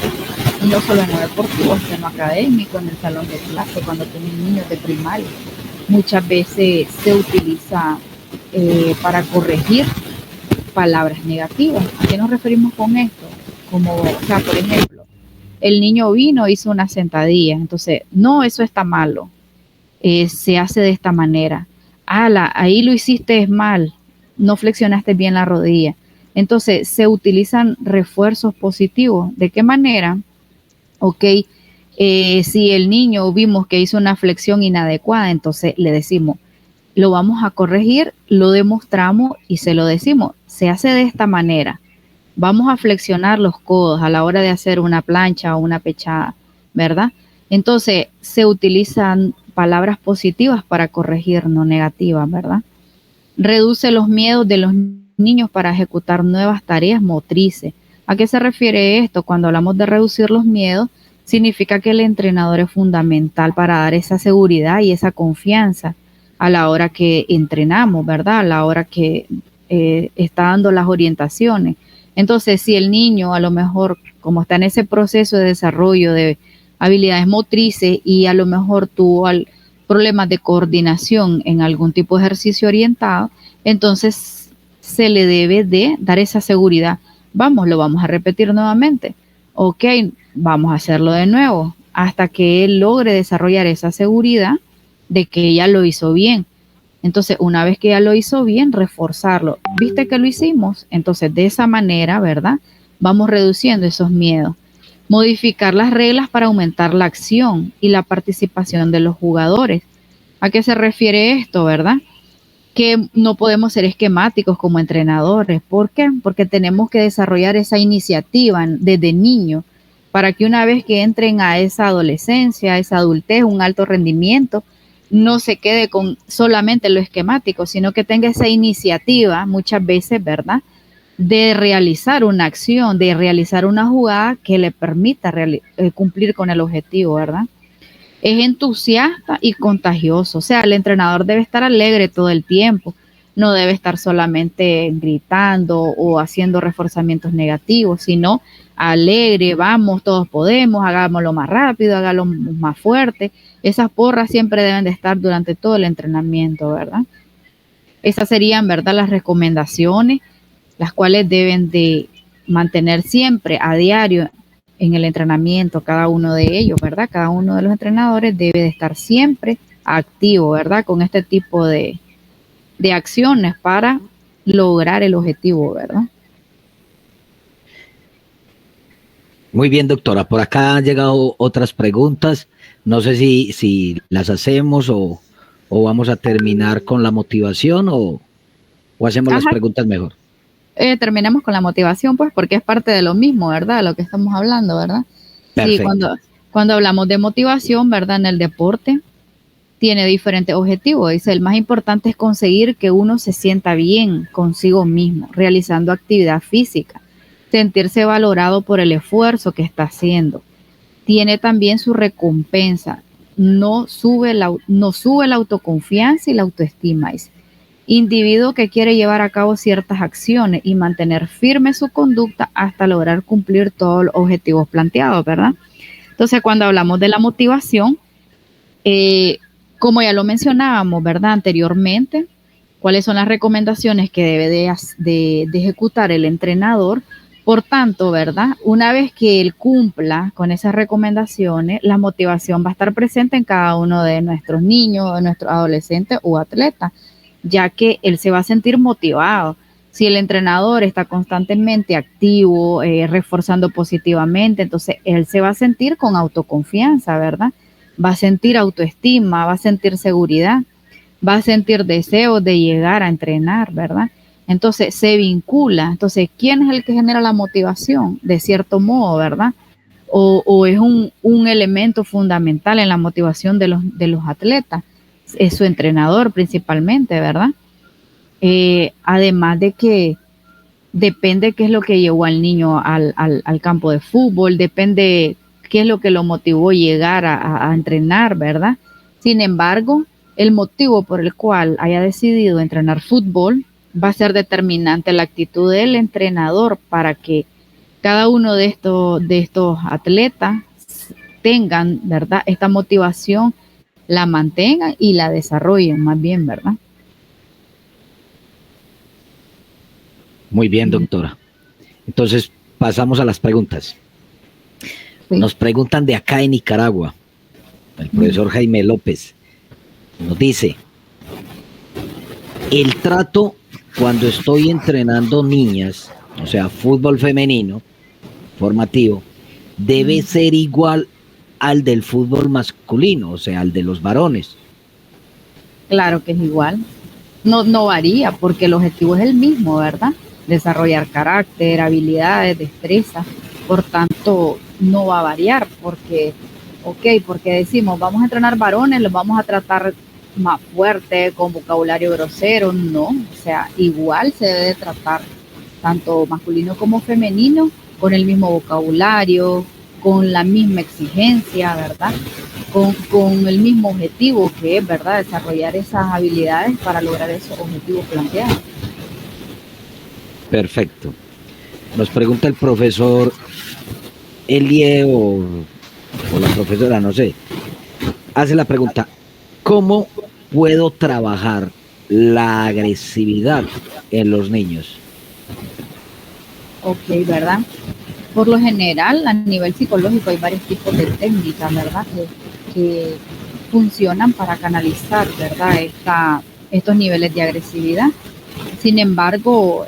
y no solo en lo deportivo, sino en lo académico, en el salón de clase, cuando tienen niños de primaria. Muchas veces se utiliza para corregir palabras negativas. ¿A qué nos referimos con esto? Como, o sea, por ejemplo, el niño vino, hizo una sentadilla, entonces, no, eso está malo, se hace de esta manera. Ahí lo hiciste mal, no flexionaste bien la rodilla. Entonces, se utilizan refuerzos positivos. ¿De qué manera? Ok, si el niño vimos que hizo una flexión inadecuada, entonces le decimos, lo vamos a corregir, lo demostramos y se lo decimos, se hace de esta manera. Vamos a flexionar los codos a la hora de hacer una plancha o una pechada, ¿verdad? Entonces, se utilizan palabras positivas para corregir, no negativas, ¿verdad? Reduce los miedos de los niños para ejecutar nuevas tareas motrices. ¿A qué se refiere esto? Cuando hablamos de reducir los miedos, significa que el entrenador es fundamental para dar esa seguridad y esa confianza a la hora que entrenamos, ¿verdad? A la hora que está dando las orientaciones. Entonces, si el niño a lo mejor, como está en ese proceso de desarrollo de habilidades motrices y a lo mejor tuvo problemas de coordinación en algún tipo de ejercicio orientado, entonces se le debe de dar esa seguridad. Lo vamos a repetir nuevamente. Ok, vamos a hacerlo de nuevo hasta que él logre desarrollar esa seguridad de que ya lo hizo bien. Entonces, una vez que ya lo hizo bien, reforzarlo. ¿Viste que lo hicimos? Entonces, de esa manera, ¿verdad? Vamos reduciendo esos miedos. Modificar las reglas para aumentar la acción y la participación de los jugadores. ¿A qué se refiere esto, verdad? Que no podemos ser esquemáticos como entrenadores. ¿Por qué? Porque tenemos que desarrollar esa iniciativa desde niño para que una vez que entren a esa adolescencia, a esa adultez, un alto rendimiento, no se quede con solamente lo esquemático, sino que tenga esa iniciativa muchas veces, ¿verdad?, de realizar una acción, de realizar una jugada que le permita cumplir con el objetivo, ¿verdad? Es entusiasta y contagioso, o sea, el entrenador debe estar alegre todo el tiempo, no debe estar solamente gritando o haciendo reforzamientos negativos, sino alegre, vamos, todos podemos, hagámoslo más rápido, hágalo más fuerte. Esas porras siempre deben de estar durante todo el entrenamiento, ¿verdad? Esas serían, ¿verdad?, las recomendaciones, las cuales deben de mantener siempre a diario en el entrenamiento cada uno de ellos, ¿verdad? Cada uno de los entrenadores debe de estar siempre activo, ¿verdad? Con este tipo de acciones para lograr el objetivo, ¿verdad? Muy bien, doctora. Por acá han llegado otras preguntas. No sé si las hacemos o vamos a terminar con la motivación o hacemos las preguntas mejor. Terminamos con la motivación, pues, porque es parte de lo mismo, ¿verdad? De lo que estamos hablando, ¿verdad? Perfecto. Sí, cuando hablamos de motivación, ¿verdad? En el deporte tiene diferentes objetivos. Dice, el más importante es conseguir que uno se sienta bien consigo mismo, realizando actividad física, sentirse valorado por el esfuerzo que está haciendo. Tiene también su recompensa. No sube la autoconfianza y la autoestima. Dice, individuo que quiere llevar a cabo ciertas acciones y mantener firme su conducta hasta lograr cumplir todos los objetivos planteados, ¿verdad? Entonces, cuando hablamos de la motivación, como ya lo mencionábamos, ¿verdad? Anteriormente, ¿cuáles son las recomendaciones que debe de ejecutar el entrenador? Por tanto, ¿verdad? Una vez que él cumpla con esas recomendaciones, la motivación va a estar presente en cada uno de nuestros niños, de nuestros adolescentes o atletas, ya que él se va a sentir motivado. Si el entrenador está constantemente activo, reforzando positivamente, entonces él se va a sentir con autoconfianza, ¿verdad? Va a sentir autoestima, va a sentir seguridad, va a sentir deseos de llegar a entrenar, ¿verdad? Entonces se vincula. Entonces, ¿quién es el que genera la motivación? De cierto modo, ¿verdad? O es un elemento fundamental en la motivación de los atletas. Es su entrenador principalmente, ¿verdad? Además de que depende qué es lo que llevó al niño al campo de fútbol, depende qué es lo que lo motivó a llegar a entrenar, ¿verdad? Sin embargo, el motivo por el cual haya decidido entrenar fútbol va a ser determinante la actitud del entrenador para que cada uno de estos atletas tengan, ¿verdad? Esta motivación, la mantengan y la desarrollen más bien, ¿verdad? Muy bien, doctora. Entonces, pasamos a las preguntas. Sí. Nos preguntan de acá en Nicaragua. El profesor Jaime López nos dice, el trato cuando estoy entrenando niñas, o sea, fútbol femenino, formativo, debe ser igual al del fútbol masculino, o sea, al de los varones. Claro que es igual. No varía porque el objetivo es el mismo, ¿verdad? Desarrollar carácter, habilidades, destreza. Por tanto, no va a variar porque decimos, vamos a entrenar varones, los vamos a tratar más fuerte, con vocabulario grosero. No, o sea, igual se debe tratar tanto masculino como femenino con el mismo vocabulario, con la misma exigencia, ¿verdad? Con el mismo objetivo que es, ¿verdad? Desarrollar esas habilidades para lograr esos objetivos planteados. Perfecto. Nos pregunta el profesor Elie o la profesora, no sé, hace la pregunta, ¿cómo puedo trabajar la agresividad en los niños? Ok, ¿verdad? Por lo general, a nivel psicológico hay varios tipos de técnicas, ¿verdad? Que funcionan para canalizar, ¿verdad? Estos niveles de agresividad. Sin embargo,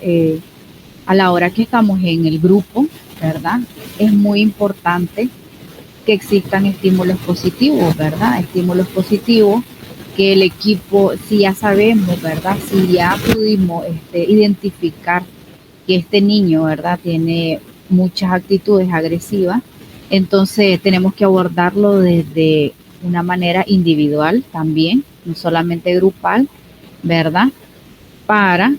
a la hora que estamos en el grupo, ¿verdad? Es muy importante que existan estímulos positivos, ¿verdad? Estímulos positivos que el equipo, si ya sabemos, ¿verdad? Si ya pudimos identificar que este niño, ¿verdad? Tiene muchas actitudes agresivas, entonces tenemos que abordarlo desde una manera individual también, no solamente grupal, ¿verdad? Para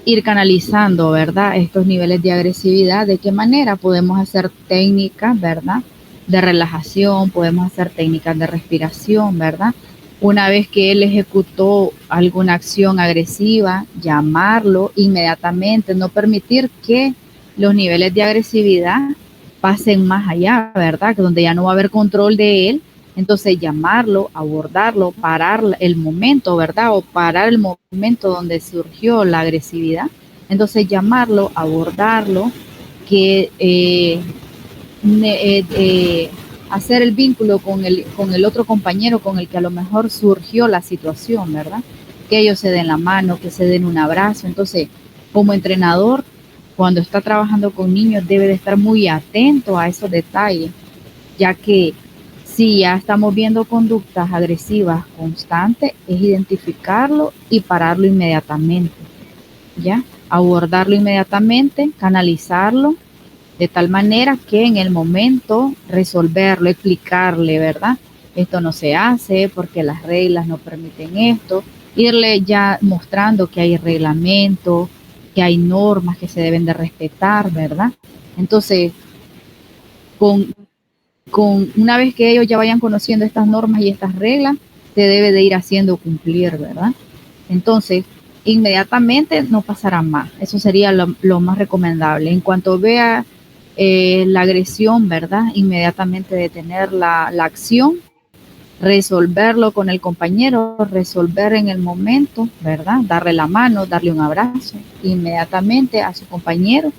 ir canalizando, ¿verdad? Estos niveles de agresividad, de qué manera podemos hacer técnicas, ¿verdad? De relajación, podemos hacer técnicas de respiración, ¿verdad? Una vez que él ejecutó alguna acción agresiva, llamarlo inmediatamente, no permitir que los niveles de agresividad pasen más allá, ¿verdad? Que donde ya no va a haber control de él, entonces llamarlo, abordarlo, parar el momento, ¿verdad? O parar el momento donde surgió la agresividad. Entonces llamarlo, abordarlo que hacer el vínculo con el otro compañero con el que a lo mejor surgió la situación, ¿verdad? Que ellos se den la mano, que se den un abrazo. Entonces, como entrenador, cuando está trabajando con niños, debe de estar muy atento a esos detalles, ya que si ya estamos viendo conductas agresivas constantes, es identificarlo y pararlo inmediatamente, ¿ya? Abordarlo inmediatamente, canalizarlo, de tal manera que en el momento resolverlo, explicarle, ¿verdad? Esto no se hace porque las reglas no permiten esto, irle ya mostrando que hay reglamentos, que hay normas que se deben de respetar, ¿verdad? Entonces, con una vez que ellos ya vayan conociendo estas normas y estas reglas, se debe de ir haciendo cumplir, ¿verdad? Entonces, inmediatamente no pasará más. Eso sería lo más recomendable. En cuanto vea la agresión, ¿verdad? Inmediatamente detener la acción, resolverlo con el compañero, resolver en el momento, ¿verdad? Darle la mano, darle un abrazo inmediatamente a su compañero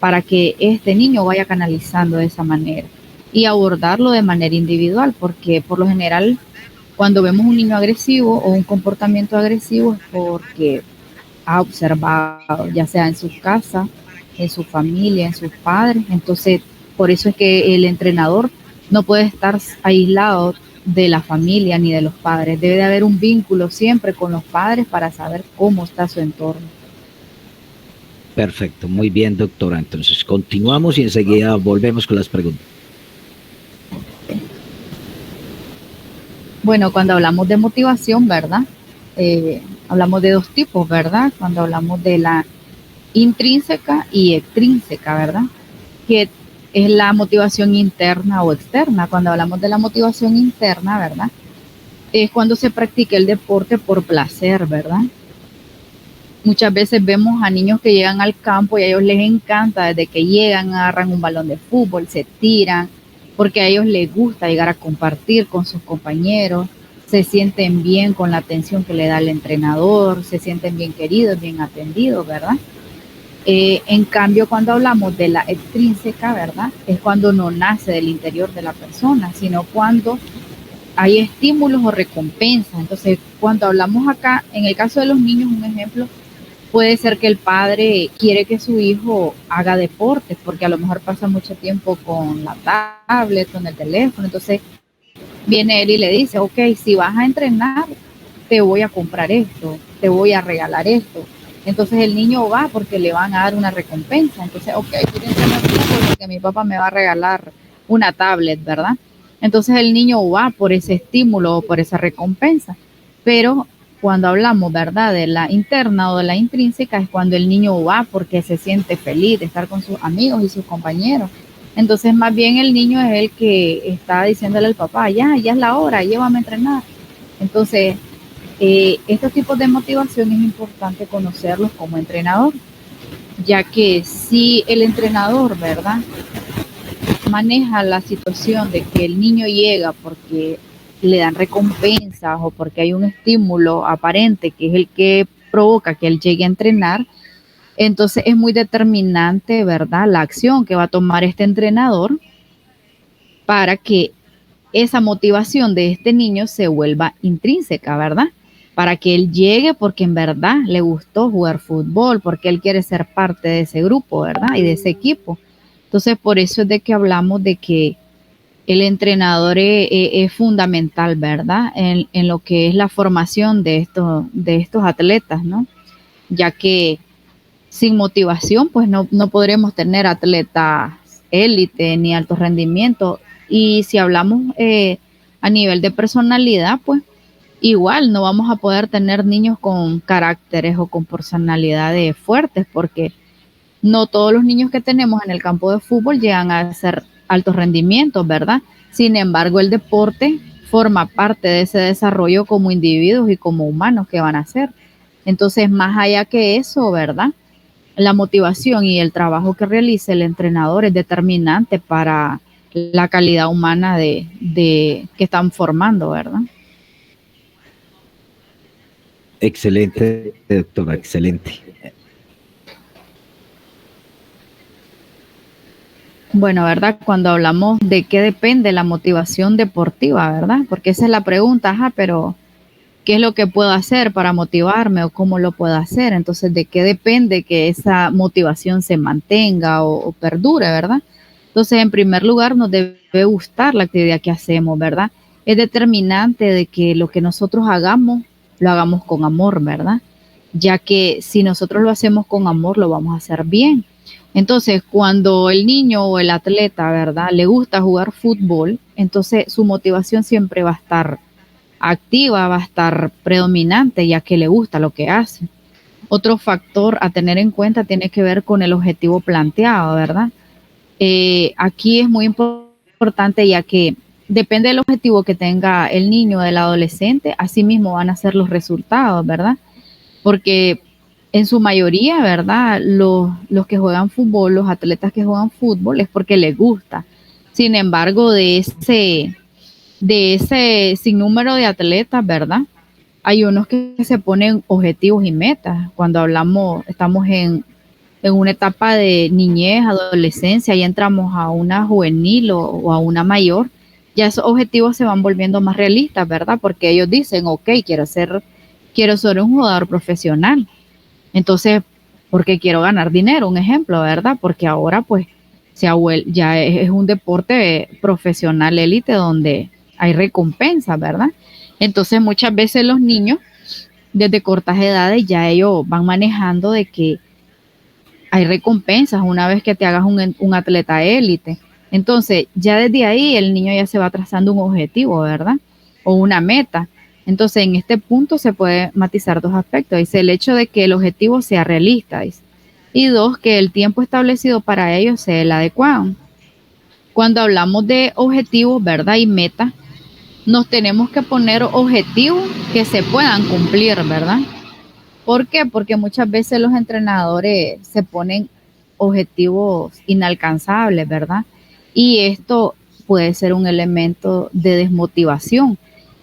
para que este niño vaya canalizando de esa manera y abordarlo de manera individual, porque por lo general cuando vemos un niño agresivo o un comportamiento agresivo es porque ha observado, ya sea en su casa, en su familia, en sus padres. Entonces, por eso es que el entrenador no puede estar aislado de la familia ni de los padres. Debe de haber un vínculo siempre con los padres para saber cómo está su entorno. Perfecto, muy bien, doctora. Entonces, continuamos y enseguida volvemos con las preguntas. Bueno, cuando hablamos de motivación, ¿verdad? Hablamos de dos tipos, ¿verdad? Cuando hablamos de la intrínseca y extrínseca, ¿verdad? Que es la motivación interna o externa. Cuando hablamos de la motivación interna, ¿verdad? Es cuando se practica el deporte por placer, ¿verdad? Muchas veces vemos a niños que llegan al campo y a ellos les encanta, desde que llegan, agarran un balón de fútbol, se tiran, porque a ellos les gusta llegar a compartir con sus compañeros, se sienten bien con la atención que le da el entrenador, se sienten bien queridos, bien atendidos, ¿verdad? En cambio, cuando hablamos de la extrínseca, ¿verdad? Es cuando no nace del interior de la persona, sino cuando hay estímulos o recompensas. Entonces, cuando hablamos acá, en el caso de los niños, un ejemplo, puede ser que el padre quiere que su hijo haga deportes, porque a lo mejor pasa mucho tiempo con la tablet, con el teléfono. Entonces, viene él y le dice, ok, si vas a entrenar, te voy a comprar esto, te voy a regalar esto. Entonces el niño va porque le van a dar una recompensa. Entonces, ok, quiero entrenar porque mi papá me va a regalar una tablet, ¿verdad? Entonces el niño va por ese estímulo o por esa recompensa. Pero cuando hablamos, ¿verdad?, de la interna o de la intrínseca, es cuando el niño va porque se siente feliz de estar con sus amigos y sus compañeros. Entonces, más bien el niño es el que está diciéndole al papá, ya es la hora, llévame a entrenar. Entonces, estos tipos de motivación es importante conocerlos como entrenador, ya que si el entrenador, ¿verdad?, maneja la situación de que el niño llega porque le dan recompensas o porque hay un estímulo aparente que es el que provoca que él llegue a entrenar, entonces es muy determinante, ¿verdad?, la acción que va a tomar este entrenador para que esa motivación de este niño se vuelva intrínseca, ¿verdad? Para que él llegue porque en verdad le gustó jugar fútbol, porque él quiere ser parte de ese grupo, ¿verdad? Y de ese equipo. Entonces, por eso es de que hablamos de que el entrenador es fundamental, ¿verdad? En lo que es la formación de estos atletas, ¿no? Ya que sin motivación, pues no podremos tener atletas élite ni alto rendimiento. Y si hablamos a nivel de personalidad, pues igual no vamos a poder tener niños con caracteres o con personalidades fuertes, porque no todos los niños que tenemos en el campo de fútbol llegan a ser altos rendimientos, ¿verdad? Sin embargo, el deporte forma parte de ese desarrollo como individuos y como humanos que van a ser. Entonces, más allá que eso, ¿verdad?, la motivación y el trabajo que realiza el entrenador es determinante para la calidad humana de que están formando, ¿verdad? Excelente, doctora, excelente. Bueno, ¿verdad? Cuando hablamos de qué depende la motivación deportiva, ¿verdad? Porque esa es la pregunta, ajá, pero ¿qué es lo que puedo hacer para motivarme o cómo lo puedo hacer? Entonces, ¿de qué depende que esa motivación se mantenga o perdure, ¿verdad? Entonces, en primer lugar, nos debe gustar la actividad que hacemos, ¿verdad? Es determinante de que lo que nosotros hagamos, lo hagamos con amor, ¿verdad? Ya que si nosotros lo hacemos con amor, lo vamos a hacer bien. Entonces, cuando el niño o el atleta, ¿verdad?, le gusta jugar fútbol, entonces su motivación siempre va a estar activa, va a estar predominante, ya que le gusta lo que hace. Otro factor a tener en cuenta tiene que ver con el objetivo planteado, ¿verdad? Aquí es muy importante, ya que depende del objetivo que tenga el niño o el adolescente, así mismo van a ser los resultados, ¿verdad? Porque en su mayoría, ¿verdad? Los que juegan fútbol, los atletas que juegan fútbol, es porque les gusta. Sin embargo, de ese sinnúmero de atletas, ¿verdad? Hay unos que se ponen objetivos y metas. Cuando estamos en una etapa de niñez, adolescencia, y entramos a una juvenil o a una mayor, ya esos objetivos se van volviendo más realistas, ¿verdad? Porque ellos dicen, ok, quiero ser un jugador profesional. Entonces, porque quiero ganar dinero, un ejemplo, ¿verdad? Porque ahora pues ya es un deporte profesional élite donde hay recompensas, ¿verdad? Entonces muchas veces los niños desde cortas edades ya ellos van manejando de que hay recompensas una vez que te hagas un atleta élite. Entonces ya desde ahí el niño ya se va trazando un objetivo, ¿verdad? O una meta. Entonces, en este punto se puede matizar dos aspectos. Dice el hecho de que el objetivo sea realista, dice. Y dos, que el tiempo establecido para ello sea el adecuado. Cuando hablamos de objetivos, ¿verdad? Y metas, nos tenemos que poner objetivos que se puedan cumplir, ¿verdad? ¿Por qué? Porque muchas veces los entrenadores se ponen objetivos inalcanzables, ¿verdad? Y esto puede ser un elemento de desmotivación,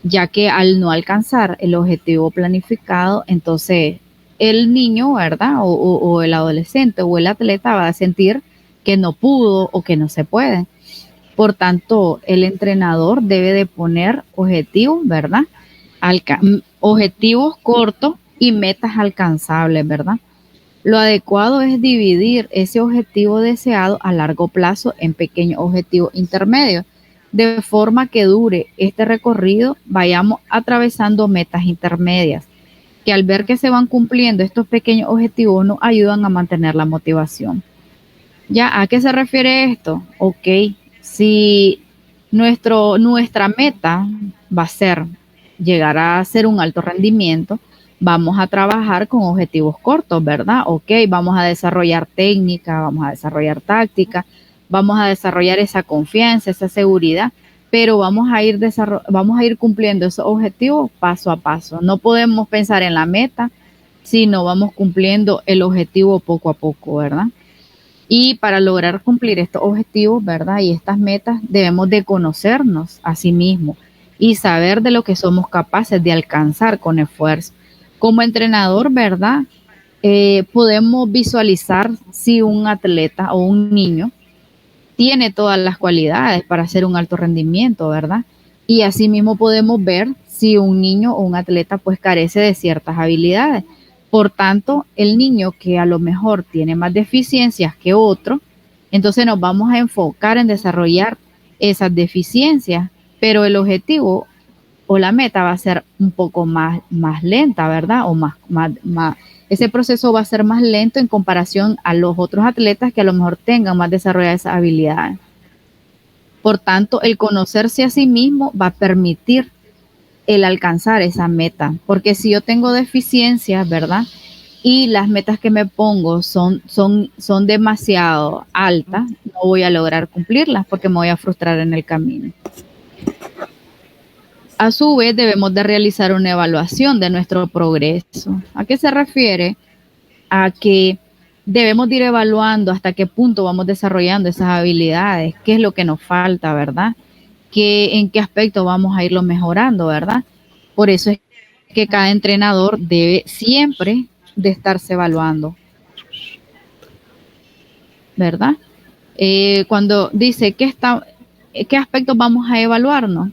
ya que al no alcanzar el objetivo planificado, entonces el niño, ¿verdad? O el adolescente o el atleta va a sentir que no pudo o que no se puede. Por tanto, el entrenador debe de poner objetivos, ¿verdad? Objetivos cortos y metas alcanzables, ¿verdad? Lo adecuado es dividir ese objetivo deseado a largo plazo en pequeños objetivos intermedios, de forma que dure este recorrido, vayamos atravesando metas intermedias, que al ver que se van cumpliendo estos pequeños objetivos nos ayudan a mantener la motivación. ¿Ya? ¿A qué se refiere esto? Ok, si nuestra meta va a ser llegar a hacer un alto rendimiento, vamos a trabajar con objetivos cortos, ¿verdad? Ok, vamos a desarrollar técnica, vamos a desarrollar táctica, vamos a desarrollar esa confianza, esa seguridad, pero vamos a ir cumpliendo esos objetivos paso a paso. No podemos pensar en la meta si no vamos cumpliendo el objetivo poco a poco, ¿verdad? Y para lograr cumplir estos objetivos, ¿verdad? Y estas metas, debemos de conocernos a sí mismos y saber de lo que somos capaces de alcanzar con esfuerzo. Como entrenador, ¿verdad? Podemos visualizar si un atleta o un niño tiene todas las cualidades para hacer un alto rendimiento, ¿verdad? Y asimismo podemos ver si un niño o un atleta pues carece de ciertas habilidades. Por tanto, el niño que a lo mejor tiene más deficiencias que otro, entonces nos vamos a enfocar en desarrollar esas deficiencias, pero el objetivo o la meta va a ser un poco más lenta, ¿verdad? O ese proceso va a ser más lento en comparación a los otros atletas que a lo mejor tengan más desarrolladas esas habilidades. Por tanto, el conocerse a sí mismo va a permitir el alcanzar esa meta, porque si yo tengo deficiencias, ¿verdad? Y las metas que me pongo son demasiado altas, no voy a lograr cumplirlas porque me voy a frustrar en el camino. A su vez, debemos de realizar una evaluación de nuestro progreso. ¿A qué se refiere? A que debemos de ir evaluando hasta qué punto vamos desarrollando esas habilidades, qué es lo que nos falta, ¿verdad? En qué aspecto vamos a irlo mejorando, ¿verdad? Por eso es que cada entrenador debe siempre de estarse evaluando, ¿verdad? Cuando dice qué aspectos vamos a evaluarnos,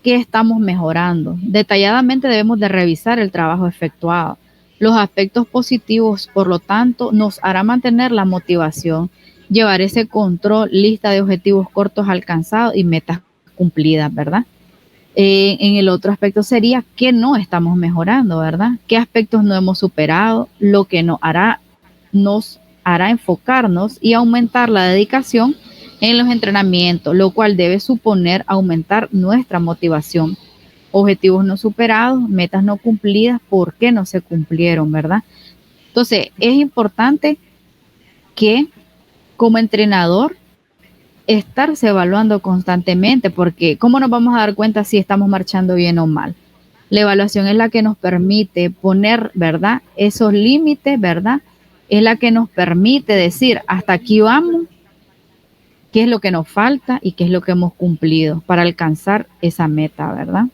qué estamos mejorando. Detalladamente debemos de revisar el trabajo efectuado. Los aspectos positivos, por lo tanto, nos hará mantener la motivación, llevar ese control, lista de objetivos cortos alcanzados y metas cumplidas, ¿verdad? En el otro aspecto sería qué no estamos mejorando, ¿verdad? ¿Qué aspectos no hemos superado? Lo que nos hará enfocarnos y aumentar la dedicación en los entrenamientos, lo cual debe suponer aumentar nuestra motivación. Objetivos no superados, metas no cumplidas, ¿por qué no se cumplieron, verdad? Entonces, es importante que como entrenador estarse evaluando constantemente, porque ¿cómo nos vamos a dar cuenta si estamos marchando bien o mal? La evaluación es la que nos permite poner, ¿verdad?, esos límites, ¿verdad? Es la que nos permite decir, hasta aquí vamos, qué es lo que nos falta y qué es lo que hemos cumplido para alcanzar esa meta, ¿verdad?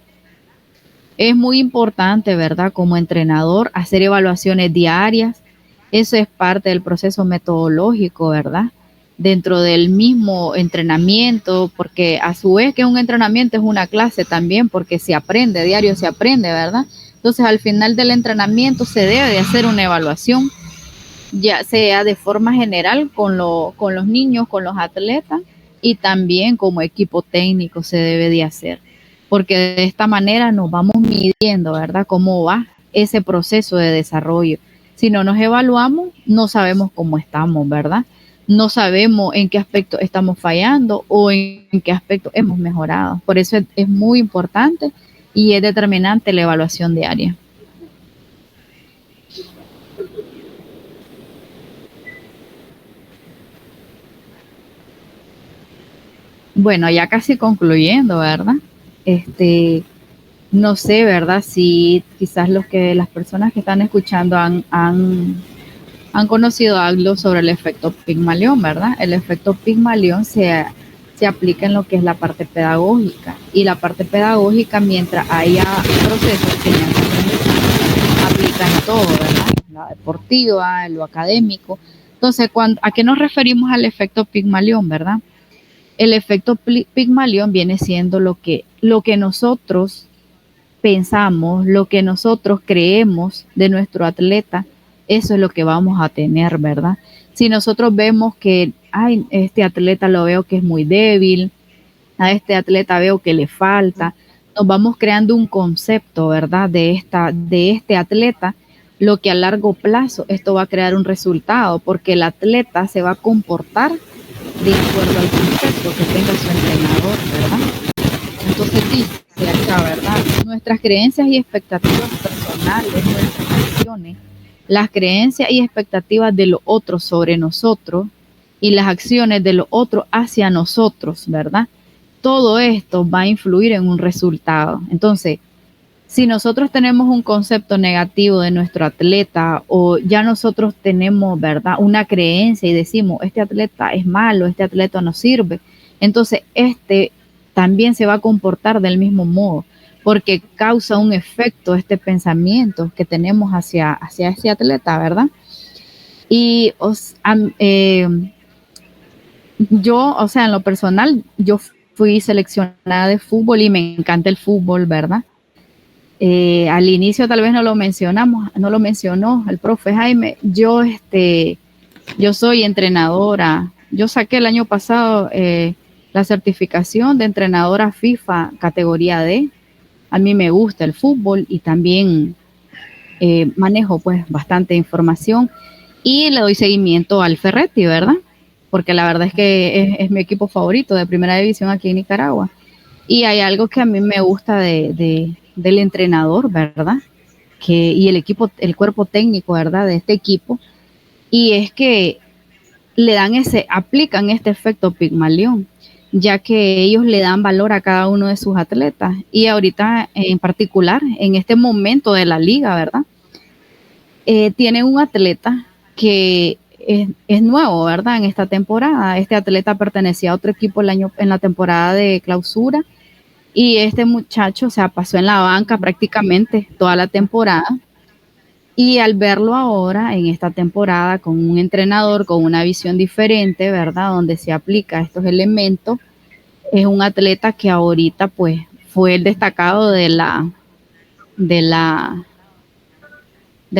Es muy importante, ¿verdad?, como entrenador, hacer evaluaciones diarias. Eso es parte del proceso metodológico, ¿verdad?, dentro del mismo entrenamiento, porque a su vez que un entrenamiento es una clase también, porque se aprende, diario se aprende, ¿verdad? Entonces, al final del entrenamiento se debe de hacer una evaluación, ya sea de forma general con los niños, con los atletas, y también como equipo técnico se debe de hacer, porque de esta manera nos vamos midiendo, ¿verdad?, cómo va ese proceso de desarrollo. Si no nos evaluamos, no sabemos cómo estamos, ¿verdad? No sabemos en qué aspecto estamos fallando o en qué aspecto hemos mejorado. Por eso es muy importante y es determinante la evaluación diaria. Bueno, ya casi concluyendo, ¿verdad? No sé, ¿verdad? Si quizás las personas que están escuchando han conocido algo sobre el efecto Pigmalión, ¿verdad? El efecto Pigmalión se aplica en lo que es la parte pedagógica. Y la parte pedagógica, mientras haya procesos que ya aplica en todo, ¿verdad? La deportiva, en lo académico. Entonces, ¿a qué nos referimos al efecto Pigmalión, verdad? El efecto Pigmalión viene siendo lo que nosotros pensamos, lo que nosotros creemos de nuestro atleta, eso es lo que vamos a tener, ¿verdad? Si nosotros vemos que, este atleta lo veo que es muy débil, a este atleta veo que le falta, nos vamos creando un concepto, ¿verdad?, de este atleta, lo que a largo plazo esto va a crear un resultado, porque el atleta se va a comportar de acuerdo al concepto que tenga su entrenador, ¿verdad? Entonces dice acá, ¿verdad? Nuestras creencias y expectativas personales, nuestras acciones, las creencias y expectativas de los otros sobre nosotros y las acciones de los otros hacia nosotros, ¿verdad? Todo esto va a influir en un resultado. Entonces, si nosotros tenemos un concepto negativo de nuestro atleta o ya nosotros tenemos, ¿verdad?, una creencia y decimos, este atleta es malo, este atleta no sirve, entonces también se va a comportar del mismo modo, porque causa un efecto este pensamiento que tenemos hacia ese atleta, ¿verdad? Y yo, o sea, en lo personal, yo fui seleccionada de fútbol y me encanta el fútbol, ¿verdad? Al inicio tal vez no lo mencionó el profe Jaime. Yo soy entrenadora. Yo saqué el año pasado la certificación de entrenadora FIFA categoría D. A mí me gusta el fútbol y también manejo pues bastante información y le doy seguimiento al Ferretti, ¿verdad? Porque la verdad es que es mi equipo favorito de primera división aquí en Nicaragua. Y hay algo que a mí me gusta del entrenador, ¿verdad? Y el cuerpo técnico, ¿verdad?, de este equipo. Y es que aplican este efecto Pigmalión, ya que ellos le dan valor a cada uno de sus atletas. Y ahorita, en particular, en este momento de la liga, ¿verdad?, tiene un atleta que es nuevo, ¿verdad?, en esta temporada. Este atleta pertenecía a otro equipo en la temporada de clausura. Y este muchacho, o sea, pasó en la banca prácticamente toda la temporada Y al verlo ahora en esta temporada con un entrenador con una visión diferente, ¿verdad? Donde se aplica estos elementos, es un atleta que ahorita pues fue el destacado de la, de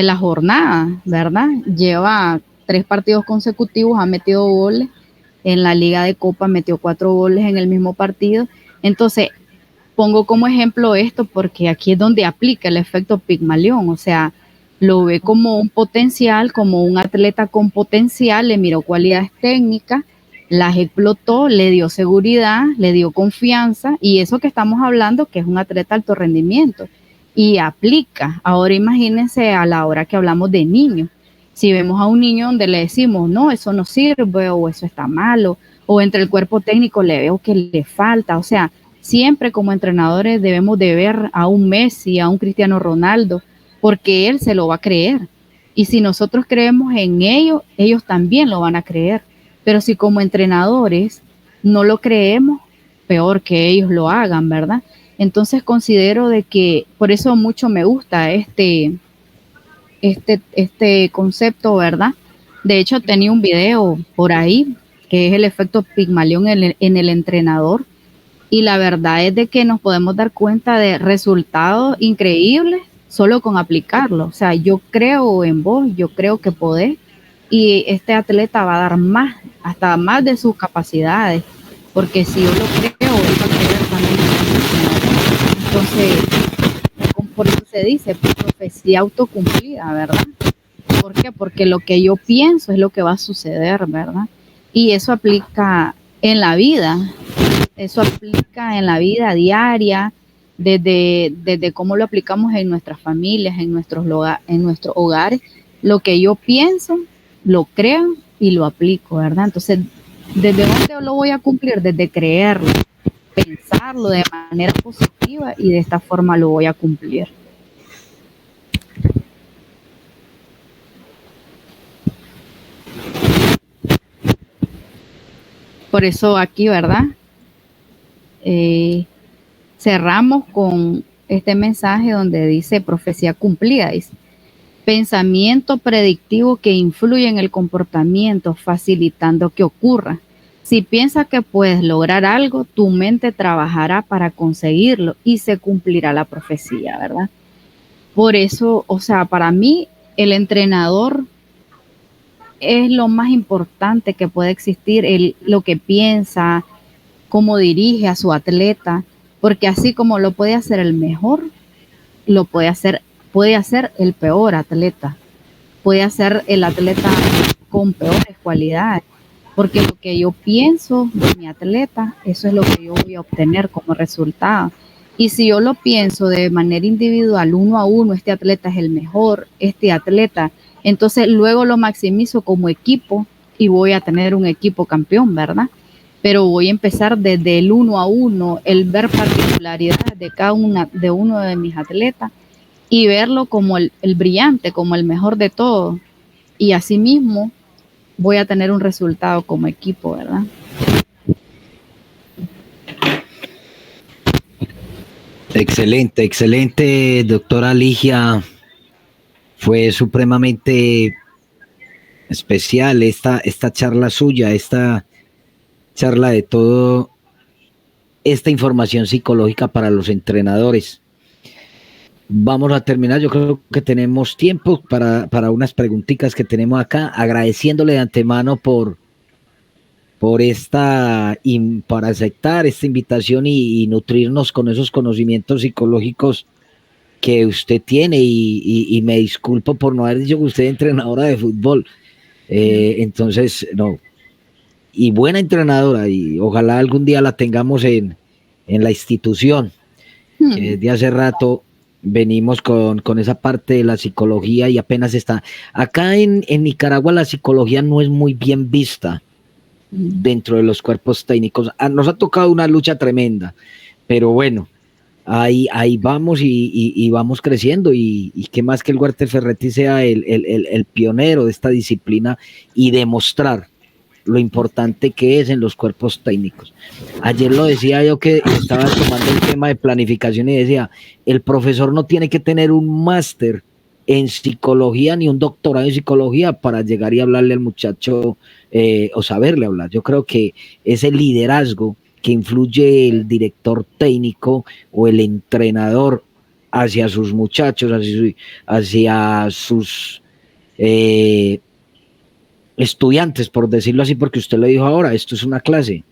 la jornada, ¿verdad? Lleva 3 partidos consecutivos, ha metido goles. En la Liga de Copa metió 4 goles en el mismo partido. Entonces, pongo como ejemplo esto porque aquí es donde aplica el efecto Pigmalión, o sea, lo ve como un potencial, como un atleta con potencial, le miró cualidades técnicas, las explotó, le dio seguridad, le dio confianza, y eso que estamos hablando que es un atleta alto rendimiento, y aplica. Ahora imagínense a la hora que hablamos de niños, si vemos a un niño donde le decimos, no, eso no sirve, o eso está malo, o entre el cuerpo técnico le veo que le falta, o sea, siempre como entrenadores debemos de ver a un Messi, a un Cristiano Ronaldo, porque él se lo va a creer. Y si nosotros creemos en ellos, ellos también lo van a creer. Pero si como entrenadores no lo creemos, peor que ellos lo hagan, ¿verdad? Entonces considero de que por eso mucho me gusta este concepto, ¿verdad? De hecho, tenía un video por ahí que es el efecto Pigmalión en el entrenador, y la verdad es de que nos podemos dar cuenta de resultados increíbles solo con aplicarlo. O sea, yo creo en vos, yo creo que podés, y este atleta va a dar más, hasta más de sus capacidades, porque si yo lo creo, él va a creer también. Entonces, por eso se dice profecía autocumplida, ¿verdad? ¿Por qué? Porque lo que yo pienso es lo que va a suceder, ¿verdad? Y eso aplica en la vida. Eso aplica en la vida diaria, desde cómo lo aplicamos en nuestras familias, en nuestros hogares. Lo que yo pienso, lo creo y lo aplico, ¿verdad? Entonces, ¿desde dónde lo voy a cumplir? Desde creerlo, pensarlo de manera positiva, y de esta forma lo voy a cumplir. Por eso aquí, ¿verdad? Cerramos con este mensaje donde dice profecía cumplida, dice pensamiento predictivo que influye en el comportamiento, facilitando que ocurra. Si piensas que puedes lograr algo, tu mente trabajará para conseguirlo y se cumplirá la profecía, ¿verdad? Por eso, o sea, para mí el entrenador es lo más importante que puede existir, lo que piensa, cómo dirige a su atleta, porque así como lo puede hacer el mejor, lo puede hacer el peor atleta, puede hacer el atleta con peores cualidades, porque lo que yo pienso de mi atleta, eso es lo que yo voy a obtener como resultado. Y si yo lo pienso de manera individual, 1 a 1, este atleta es el mejor, este atleta, entonces luego lo maximizo como equipo y voy a tener un equipo campeón, ¿verdad? Pero voy a empezar desde el 1 a 1, el ver particularidades de cada uno de mis atletas y verlo como el brillante, como el mejor de todos. Y asimismo voy a tener un resultado como equipo, ¿verdad? Excelente, excelente, doctora Ligia. Fue supremamente especial esta charla suya, esta charla de todo, esta información psicológica para los entrenadores. Vamos a terminar, yo creo que tenemos tiempo para unas preguntitas que tenemos acá, agradeciéndole de antemano por para aceptar esta invitación y nutrirnos con esos conocimientos psicológicos que usted tiene, y me disculpo por no haber dicho que usted es entrenadora de fútbol, entonces no, y buena entrenadora, y ojalá algún día la tengamos en la institución, que desde hace rato venimos con esa parte de la psicología y apenas está. Acá en Nicaragua la psicología no es muy bien vista dentro de los cuerpos técnicos. Nos ha tocado una lucha tremenda, pero bueno, ahí vamos y vamos creciendo, y qué más que el Walter Ferretti sea el pionero de esta disciplina y demostrar lo importante que es en los cuerpos técnicos. Ayer lo decía yo, que estaba tomando el tema de planificación, y decía, el profesor no tiene que tener un máster en psicología ni un doctorado en psicología para llegar y hablarle al muchacho o saberle hablar. Yo creo que ese liderazgo que influye el director técnico o el entrenador hacia sus muchachos, hacia sus estudiantes, por decirlo así, porque usted lo dijo ahora, esto es una clase.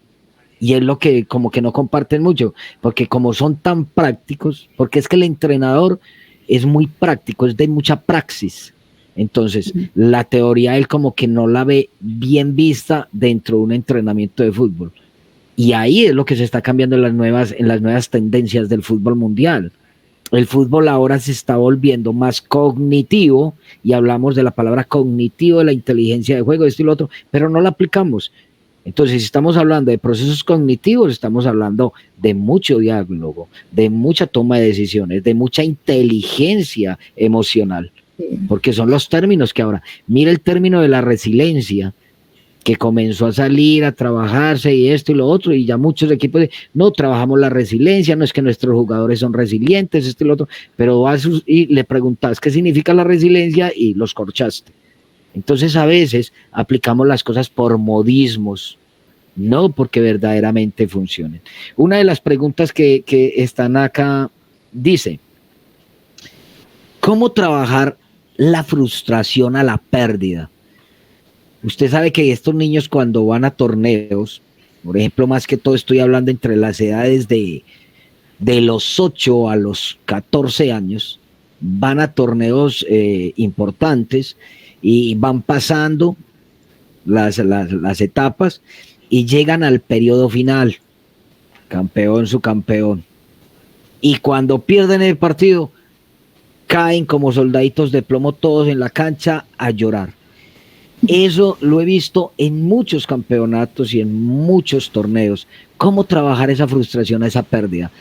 Y es lo que como que no comparten mucho, porque como son tan prácticos, porque es que el entrenador es muy práctico, es de mucha praxis. Entonces, la teoría él como que no la ve bien vista dentro de un entrenamiento de fútbol. Y ahí es lo que se está cambiando en las nuevas tendencias del fútbol mundial. El fútbol ahora se está volviendo más cognitivo, y hablamos de la palabra cognitivo, de la inteligencia de juego, esto y lo otro, pero no la aplicamos. Entonces, si estamos hablando de procesos cognitivos, estamos hablando de mucho diálogo, de mucha toma de decisiones, de mucha inteligencia emocional, porque son los términos que ahora, mira el término de la resiliencia, que comenzó a salir, a trabajarse y esto y lo otro, y ya muchos equipos no trabajamos la resiliencia, no es que nuestros jugadores son resilientes, esto y lo otro, pero y le preguntas qué significa la resiliencia y los corchaste. Entonces a veces aplicamos las cosas por modismos, no porque verdaderamente funcionen. Una de las preguntas que están acá dice, ¿cómo trabajar la frustración a la pérdida? Usted sabe que estos niños cuando van a torneos, por ejemplo, más que todo estoy hablando entre las edades de los 8 a los 14 años, van a torneos importantes y van pasando las etapas y llegan al periodo final, campeón, subcampeón. Y cuando pierden el partido, caen como soldaditos de plomo todos en la cancha a llorar. Eso lo he visto en muchos campeonatos y en muchos torneos. ¿Cómo trabajar esa frustración, esa pérdida?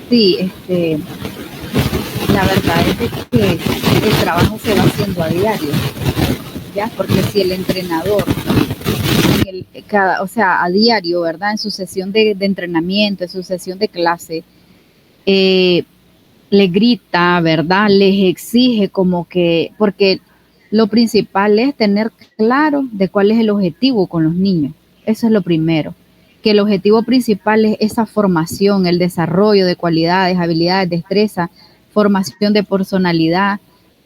Sí, la verdad es que el trabajo se va haciendo a diario, ¿ya? Porque si el entrenador, o sea, a diario, ¿verdad? En su sesión de entrenamiento, en su sesión de clase, le grita, ¿verdad? Les exige como que, porque lo principal es tener claro de cuál es el objetivo con los niños. Eso es lo primero. Que el objetivo principal es esa formación, el desarrollo de cualidades, habilidades, destreza, formación de personalidad,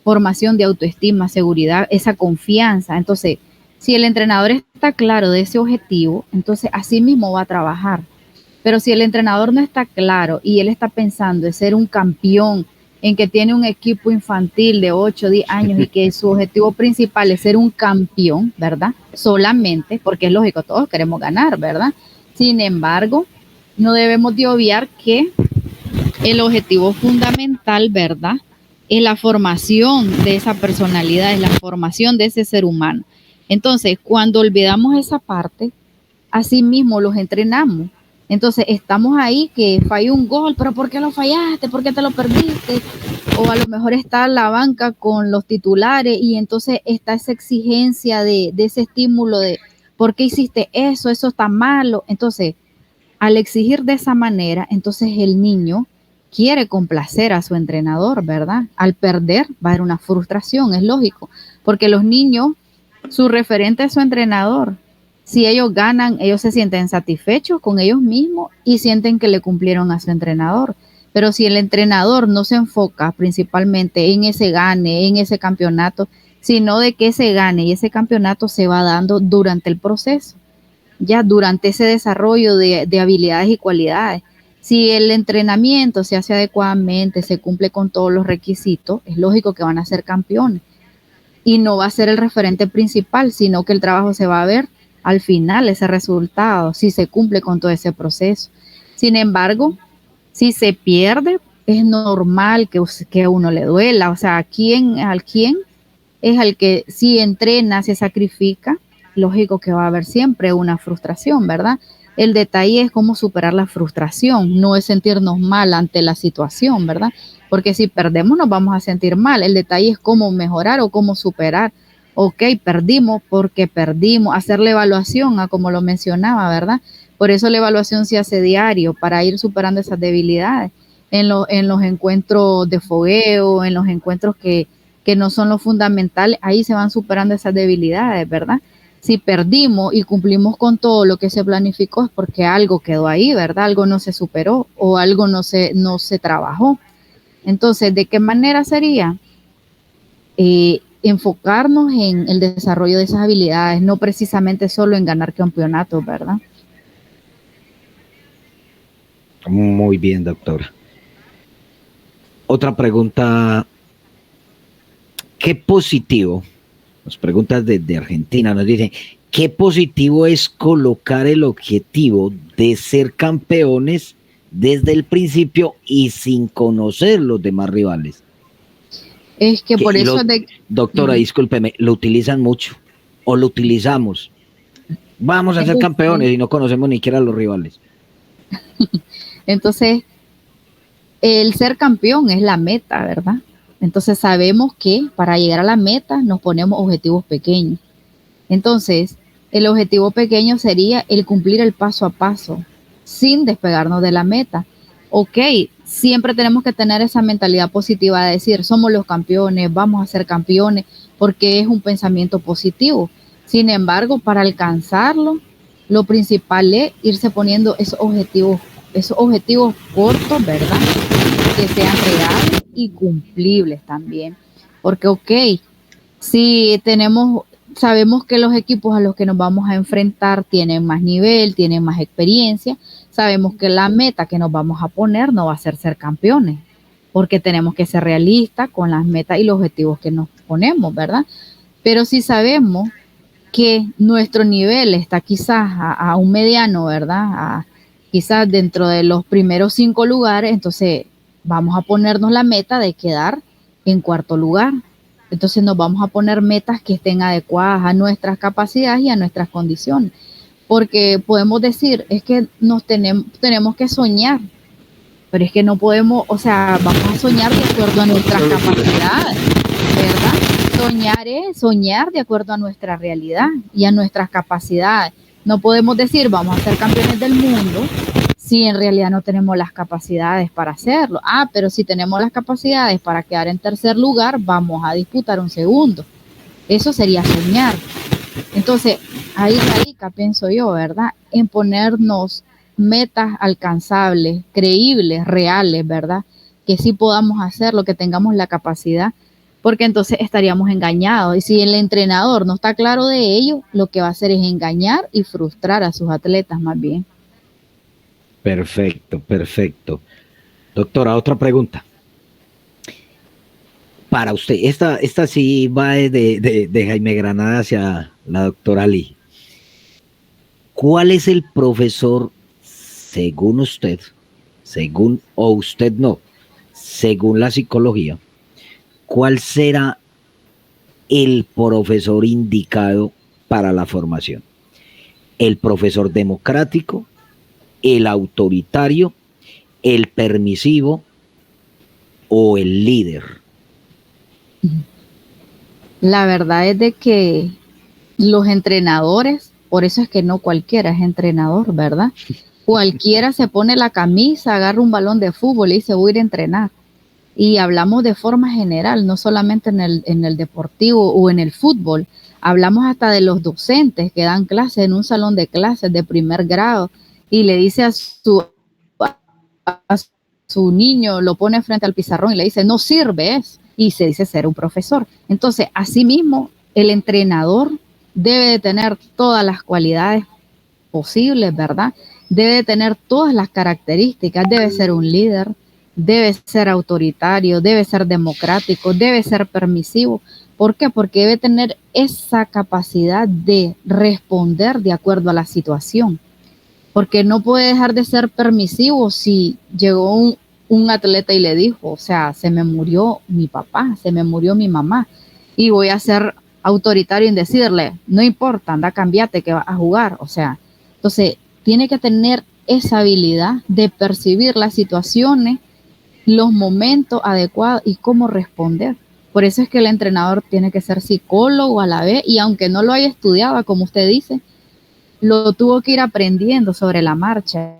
formación de autoestima, seguridad, esa confianza. Entonces, si el entrenador está claro de ese objetivo, entonces así mismo va a trabajar. Pero si el entrenador no está claro y él está pensando en ser un campeón, en que tiene un equipo infantil de 8 o 10 años y que su objetivo principal es ser un campeón, ¿verdad? Solamente, porque es lógico, todos queremos ganar, ¿verdad? Sin embargo, no debemos de obviar que el objetivo fundamental, ¿verdad?, es la formación de esa personalidad, es la formación de ese ser humano. Entonces, cuando olvidamos esa parte, así mismo los entrenamos. Entonces, estamos ahí que falló un gol, pero ¿por qué lo fallaste? ¿Por qué te lo perdiste? O a lo mejor está la banca con los titulares y entonces está esa exigencia de ese estímulo de ¿por qué hiciste eso? Eso está malo. Entonces, al exigir de esa manera, entonces el niño quiere complacer a su entrenador, ¿verdad? Al perder va a haber una frustración, es lógico, porque los niños, su referente es su entrenador. Si ellos ganan, ellos se sienten satisfechos con ellos mismos y sienten que le cumplieron a su entrenador. Pero si el entrenador no se enfoca principalmente en ese gane, en ese campeonato, sino de que ese gane y ese campeonato se va dando durante el proceso, ya durante ese desarrollo de habilidades y cualidades. Si el entrenamiento se hace adecuadamente, se cumple con todos los requisitos, es lógico que van a ser campeones. Y no va a ser el referente principal, sino que el trabajo se va a ver al final, ese resultado, si se cumple con todo ese proceso. Sin embargo, si se pierde, es normal que a uno le duela. O sea, al quién es al que si entrena, se sacrifica, lógico que va a haber siempre una frustración, ¿verdad? El detalle es cómo superar la frustración, no es sentirnos mal ante la situación, ¿verdad? Porque si perdemos nos vamos a sentir mal. El detalle es cómo mejorar o cómo superar. Ok, perdimos porque perdimos. Hacer la evaluación, como lo mencionaba, ¿verdad? Por eso la evaluación se hace diario, para ir superando esas debilidades. en los encuentros de fogueo, en los encuentros que no son los fundamentales, ahí se van superando esas debilidades, ¿verdad? Si perdimos y cumplimos con todo lo que se planificó es porque algo quedó ahí, ¿verdad? Algo no se superó o algo no se trabajó. Entonces, ¿de qué manera sería? Enfocarnos en el desarrollo de esas habilidades, no precisamente solo en ganar campeonatos, ¿verdad? Muy bien, doctora. Otra pregunta. ¿Qué positivo? Nos preguntas desde Argentina, nos dicen, ¿qué positivo es colocar el objetivo de ser campeones desde el principio y sin conocer los demás rivales? Es que por eso... Doctora, discúlpeme, lo utilizan mucho, o lo utilizamos. Vamos a ser campeones y no conocemos ni siquiera a los rivales. Entonces, el ser campeón es la meta, ¿verdad? Entonces sabemos que para llegar a la meta nos ponemos objetivos pequeños. Entonces, el objetivo pequeño sería el cumplir el paso a paso, sin despegarnos de la meta. Ok, siempre tenemos que tener esa mentalidad positiva de decir, somos los campeones, vamos a ser campeones, porque es un pensamiento positivo. Sin embargo, para alcanzarlo, lo principal es irse poniendo esos objetivos cortos, ¿verdad? Que sean reales y cumplibles también. Porque, ok, si sabemos que los equipos a los que nos vamos a enfrentar tienen más nivel, tienen más experiencia, sabemos que la meta que nos vamos a poner no va a ser campeones, porque tenemos que ser realistas con las metas y los objetivos que nos ponemos, ¿verdad? Pero si sabemos que nuestro nivel está quizás a un mediano, ¿verdad? Quizás dentro de los primeros 5 lugares, entonces vamos a ponernos la meta de quedar en 4º lugar. Entonces nos vamos a poner metas que estén adecuadas a nuestras capacidades y a nuestras condiciones. Porque podemos decir, es que tenemos que soñar, pero es que no podemos, o sea, vamos a soñar de acuerdo a nuestras capacidades, ¿verdad? Soñar es soñar de acuerdo a nuestra realidad y a nuestras capacidades. No podemos decir, vamos a ser campeones del mundo, si en realidad no tenemos las capacidades para hacerlo. Pero si tenemos las capacidades para quedar en 3er lugar, vamos a disputar un 2º. Eso sería soñar. Entonces, ahí radica, pienso yo, ¿verdad? En ponernos metas alcanzables, creíbles, reales, ¿verdad? Que sí podamos hacerlo, que tengamos la capacidad, porque entonces estaríamos engañados. Y si el entrenador no está claro de ello, lo que va a hacer es engañar y frustrar a sus atletas más bien. Perfecto, perfecto. Doctora, otra pregunta. Para usted, esta sí va de Jaime Granada hacia la doctora Lee. ¿Cuál es el profesor, según usted, según la psicología, cuál será el profesor indicado para la formación? ¿El profesor democrático, el autoritario, el permisivo o el líder? La verdad es de que los entrenadores, por eso es que no cualquiera es entrenador, ¿verdad? Cualquiera se pone la camisa, agarra un balón de fútbol y dice voy a ir a entrenar. Y hablamos de forma general, no solamente en el deportivo o en el fútbol. Hablamos hasta de los docentes que dan clases en un salón de clases de 1er grado y le dice a su niño, lo pone frente al pizarrón y le dice, no sirves, y se dice ser un profesor. Entonces, asimismo, el entrenador debe de tener todas las cualidades posibles, ¿verdad? Debe de tener todas las características, debe ser un líder, debe ser autoritario, debe ser democrático, debe ser permisivo. ¿Por qué? Porque debe tener esa capacidad de responder de acuerdo a la situación. Porque no puede dejar de ser permisivo si llegó un atleta y le dijo, o sea, se me murió mi papá, se me murió mi mamá, y voy a ser autoritario en decirle, no importa, anda, cambiate que vas a jugar. O sea, entonces tiene que tener esa habilidad de percibir las situaciones, los momentos adecuados y cómo responder. Por eso es que el entrenador tiene que ser psicólogo a la vez, y aunque no lo haya estudiado, como usted dice, lo tuvo que ir aprendiendo sobre la marcha.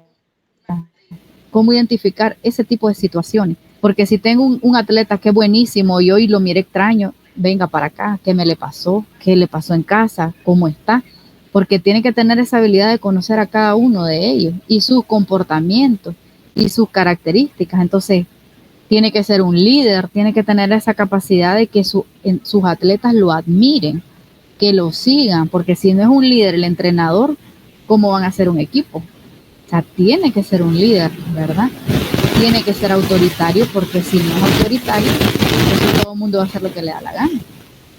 cómo identificar ese tipo de situaciones. Porque si tengo un atleta que es buenísimo y hoy lo mire extraño, venga para acá, ¿qué me le pasó? ¿Qué le pasó en casa? ¿Cómo está? Porque tiene que tener esa habilidad de conocer a cada uno de ellos y sus comportamientos y sus características. Entonces, tiene que ser un líder, tiene que tener esa capacidad de que sus atletas lo admiren, que lo sigan, porque si no es un líder el entrenador, ¿cómo van a ser un equipo? O sea, tiene que ser un líder, ¿verdad? Tiene que ser autoritario, porque si no es autoritario, entonces todo el mundo va a hacer lo que le da la gana,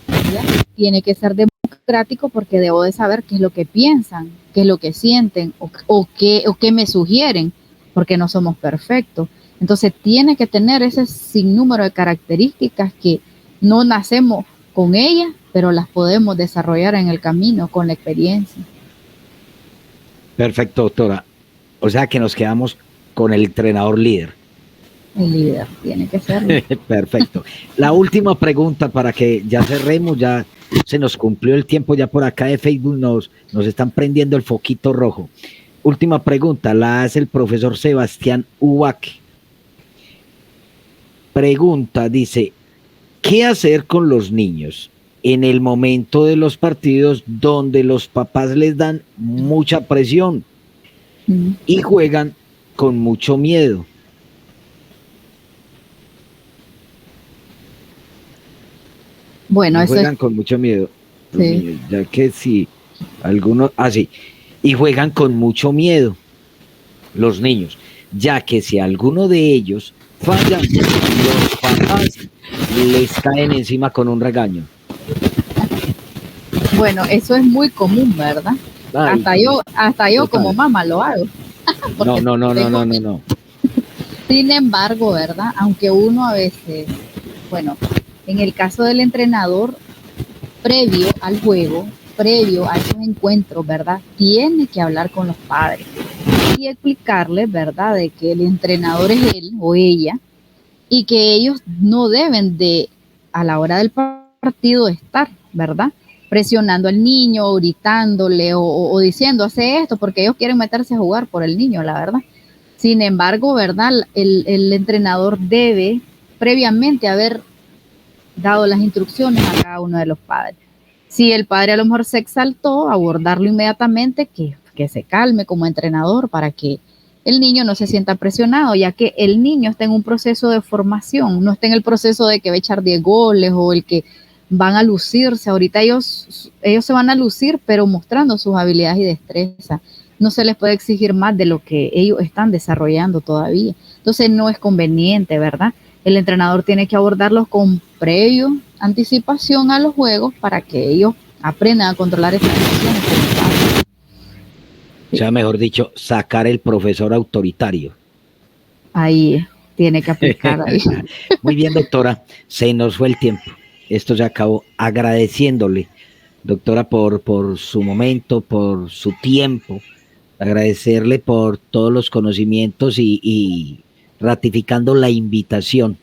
¿verdad? Tiene que ser democrático, porque debo de saber qué es lo que piensan, qué es lo que sienten o qué me sugieren, porque no somos perfectos. Entonces tiene que tener ese sinnúmero de características que no nacemos con ellas, pero las podemos desarrollar en el camino con la experiencia. Perfecto, doctora. O sea que nos quedamos con el entrenador líder. El líder tiene que ser. Perfecto. La última pregunta para que ya cerremos, ya se nos cumplió el tiempo, ya por acá de Facebook nos están prendiendo el foquito rojo. Última pregunta, la hace el profesor Sebastián Ubaque. Pregunta, dice, ¿qué hacer con los niños en el momento de los partidos donde los papás les dan mucha presión y juegan con mucho miedo? Bueno, eso juegan con mucho miedo. Sí. Niños, ya que si algunos, sí, y juegan con mucho miedo los niños, ya que si alguno de ellos falla, los papás les caen encima con un regaño. Bueno, eso es muy común, ¿verdad? Ay, hasta yo total. Como mamá lo hago. No. Sin embargo, ¿verdad? Aunque uno a veces, bueno, en el caso del entrenador, previo al juego, previo a esos encuentros, ¿verdad? Tiene que hablar con los padres y explicarles, ¿verdad? De que el entrenador es él o ella y que ellos no deben de, a la hora del partido, estar, ¿verdad? Presionando al niño, o gritándole o diciendo, hace esto, porque ellos quieren meterse a jugar por el niño, la verdad. Sin embargo, ¿verdad? El entrenador debe previamente haber dado las instrucciones a cada uno de los padres. Si el padre a lo mejor se exaltó, abordarlo inmediatamente, que se calme como entrenador para que el niño no se sienta presionado, ya que el niño está en un proceso de formación, no está en el proceso de que va a echar 10 goles o el que van a lucirse. Ahorita ellos se van a lucir, pero mostrando sus habilidades y destreza. No se les puede exigir más de lo que ellos están desarrollando todavía. Entonces no es conveniente, ¿verdad? El entrenador tiene que abordarlos con previo anticipación a los juegos para que ellos aprendan a controlar esas emociones. O sea, mejor dicho, sacar el profesor autoritario. Ahí tiene que aplicar ahí. Muy bien, doctora, se nos fue el tiempo. Esto se acabó. Agradeciéndole, doctora, por su momento, por su tiempo, agradecerle por todos los conocimientos y ratificando la invitación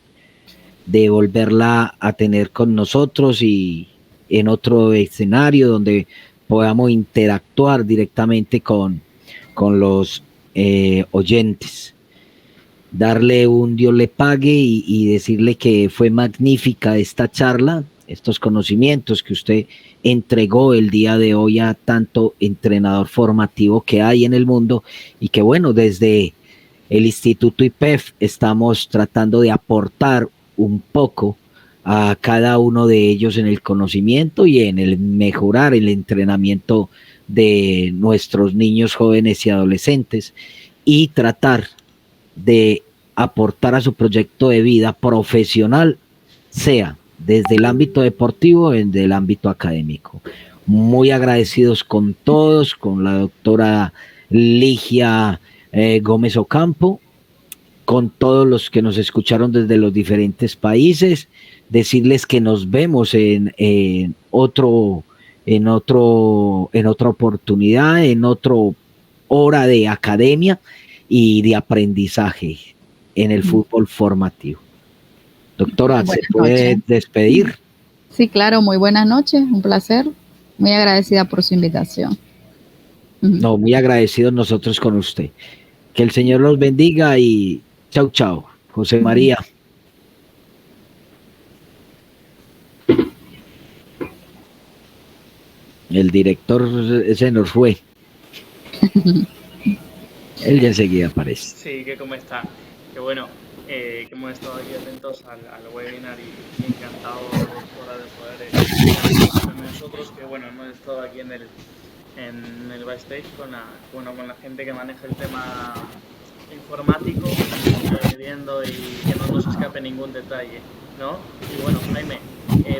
de volverla a tener con nosotros y en otro escenario donde podamos interactuar directamente con los oyentes. Darle un Dios le pague y decirle que fue magnífica esta charla, estos conocimientos que usted entregó el día de hoy a tanto entrenador formativo que hay en el mundo y que bueno, desde el Instituto IPEF estamos tratando de aportar un poco a cada uno de ellos en el conocimiento y en el mejorar el entrenamiento de nuestros niños, jóvenes y adolescentes y tratar de aportar a su proyecto de vida profesional, sea desde el ámbito deportivo o desde el ámbito académico. Muy agradecidos con todos, con la doctora Ligia Gómez Ocampo, con todos los que nos escucharon desde los diferentes países, decirles que nos vemos en otra oportunidad, en otra hora de academia y de aprendizaje en el fútbol formativo. Doctora, ¿se puede despedir? Sí, claro, muy buenas noches, un placer, muy agradecida por su invitación. No, muy agradecidos nosotros con usted. Que el Señor los bendiga y chau, chau. José María. El director se nos fue. Él ya enseguida aparece. Sí, que cómo está. Que bueno, que hemos estado aquí atentos al webinar y encantado de poder con nosotros, que bueno, hemos estado aquí en el backstage con la gente que maneja el tema informático, viendo y que no nos escape ningún detalle, ¿no? Y bueno, Jaime,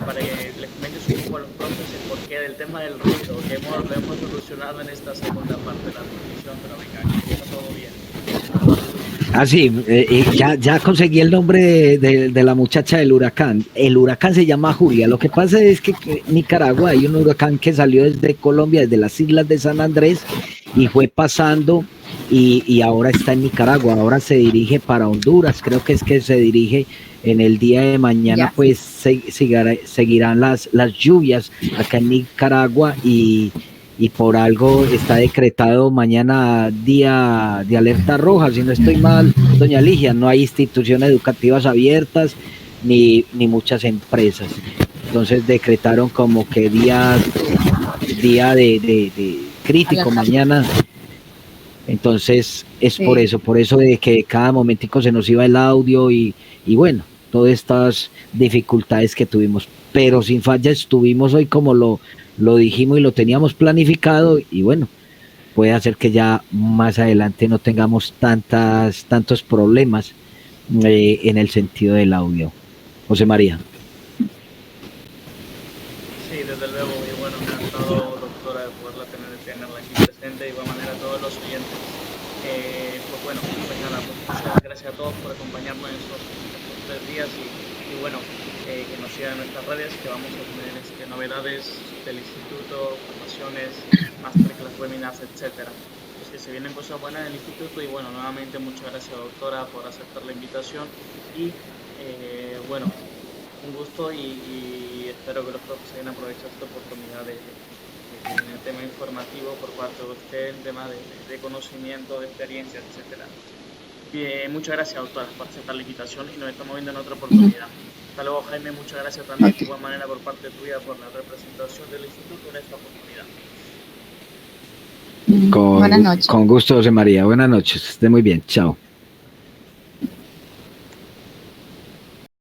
para que les comentes un poco a los profes el porqué del tema del ruido, que lo hemos solucionado en esta segunda parte de la transmisión, pero venga, que está todo bien. Ah, sí, ya conseguí el nombre de la muchacha del huracán. El huracán se llama Julia. Lo que pasa es que en Nicaragua hay un huracán que salió desde Colombia, desde las islas de San Andrés, y fue pasando y ahora está en Nicaragua. Ahora se dirige para Honduras. Creo que es que se dirige en el día de mañana, ya. Pues seguirán las lluvias acá en Nicaragua y por algo está decretado mañana día de alerta roja, si no estoy mal, doña Ligia, no hay instituciones educativas abiertas ni muchas empresas, entonces decretaron como que día de crítico mañana, entonces es sí. por eso de que cada momentico se nos iba el audio y bueno, todas estas dificultades que tuvimos, pero sin falla estuvimos hoy como lo dijimos y lo teníamos planificado y bueno, puede hacer que ya más adelante no tengamos tantos problemas en el sentido del audio. José María. Sí, desde luego, y bueno, encantado, doctora, de poderla tenerla aquí presente, de igual manera a todos los oyentes. Pues bueno, pues nada, pues muchas gracias a todos por acompañarnos en estos 3 días y bueno, que nos sigan en nuestras redes, que vamos a tener novedades del instituto, formaciones, masterclass, webinars, etcétera. Pues que se vienen cosas buenas en el instituto y bueno, nuevamente muchas gracias, doctora, por aceptar la invitación y bueno, un gusto y espero que los profes hayan aprovechado esta oportunidad en el tema informativo por parte de usted, en tema de conocimiento, de experiencia, etcétera. Muchas gracias, doctora, por aceptar la invitación y nos estamos viendo en otra oportunidad. Hasta luego, Jaime, muchas gracias también de igual manera por parte tuya por la representación del instituto en esta oportunidad. Buenas noches. Con gusto, José María. Buenas noches. Esté muy bien. Chao.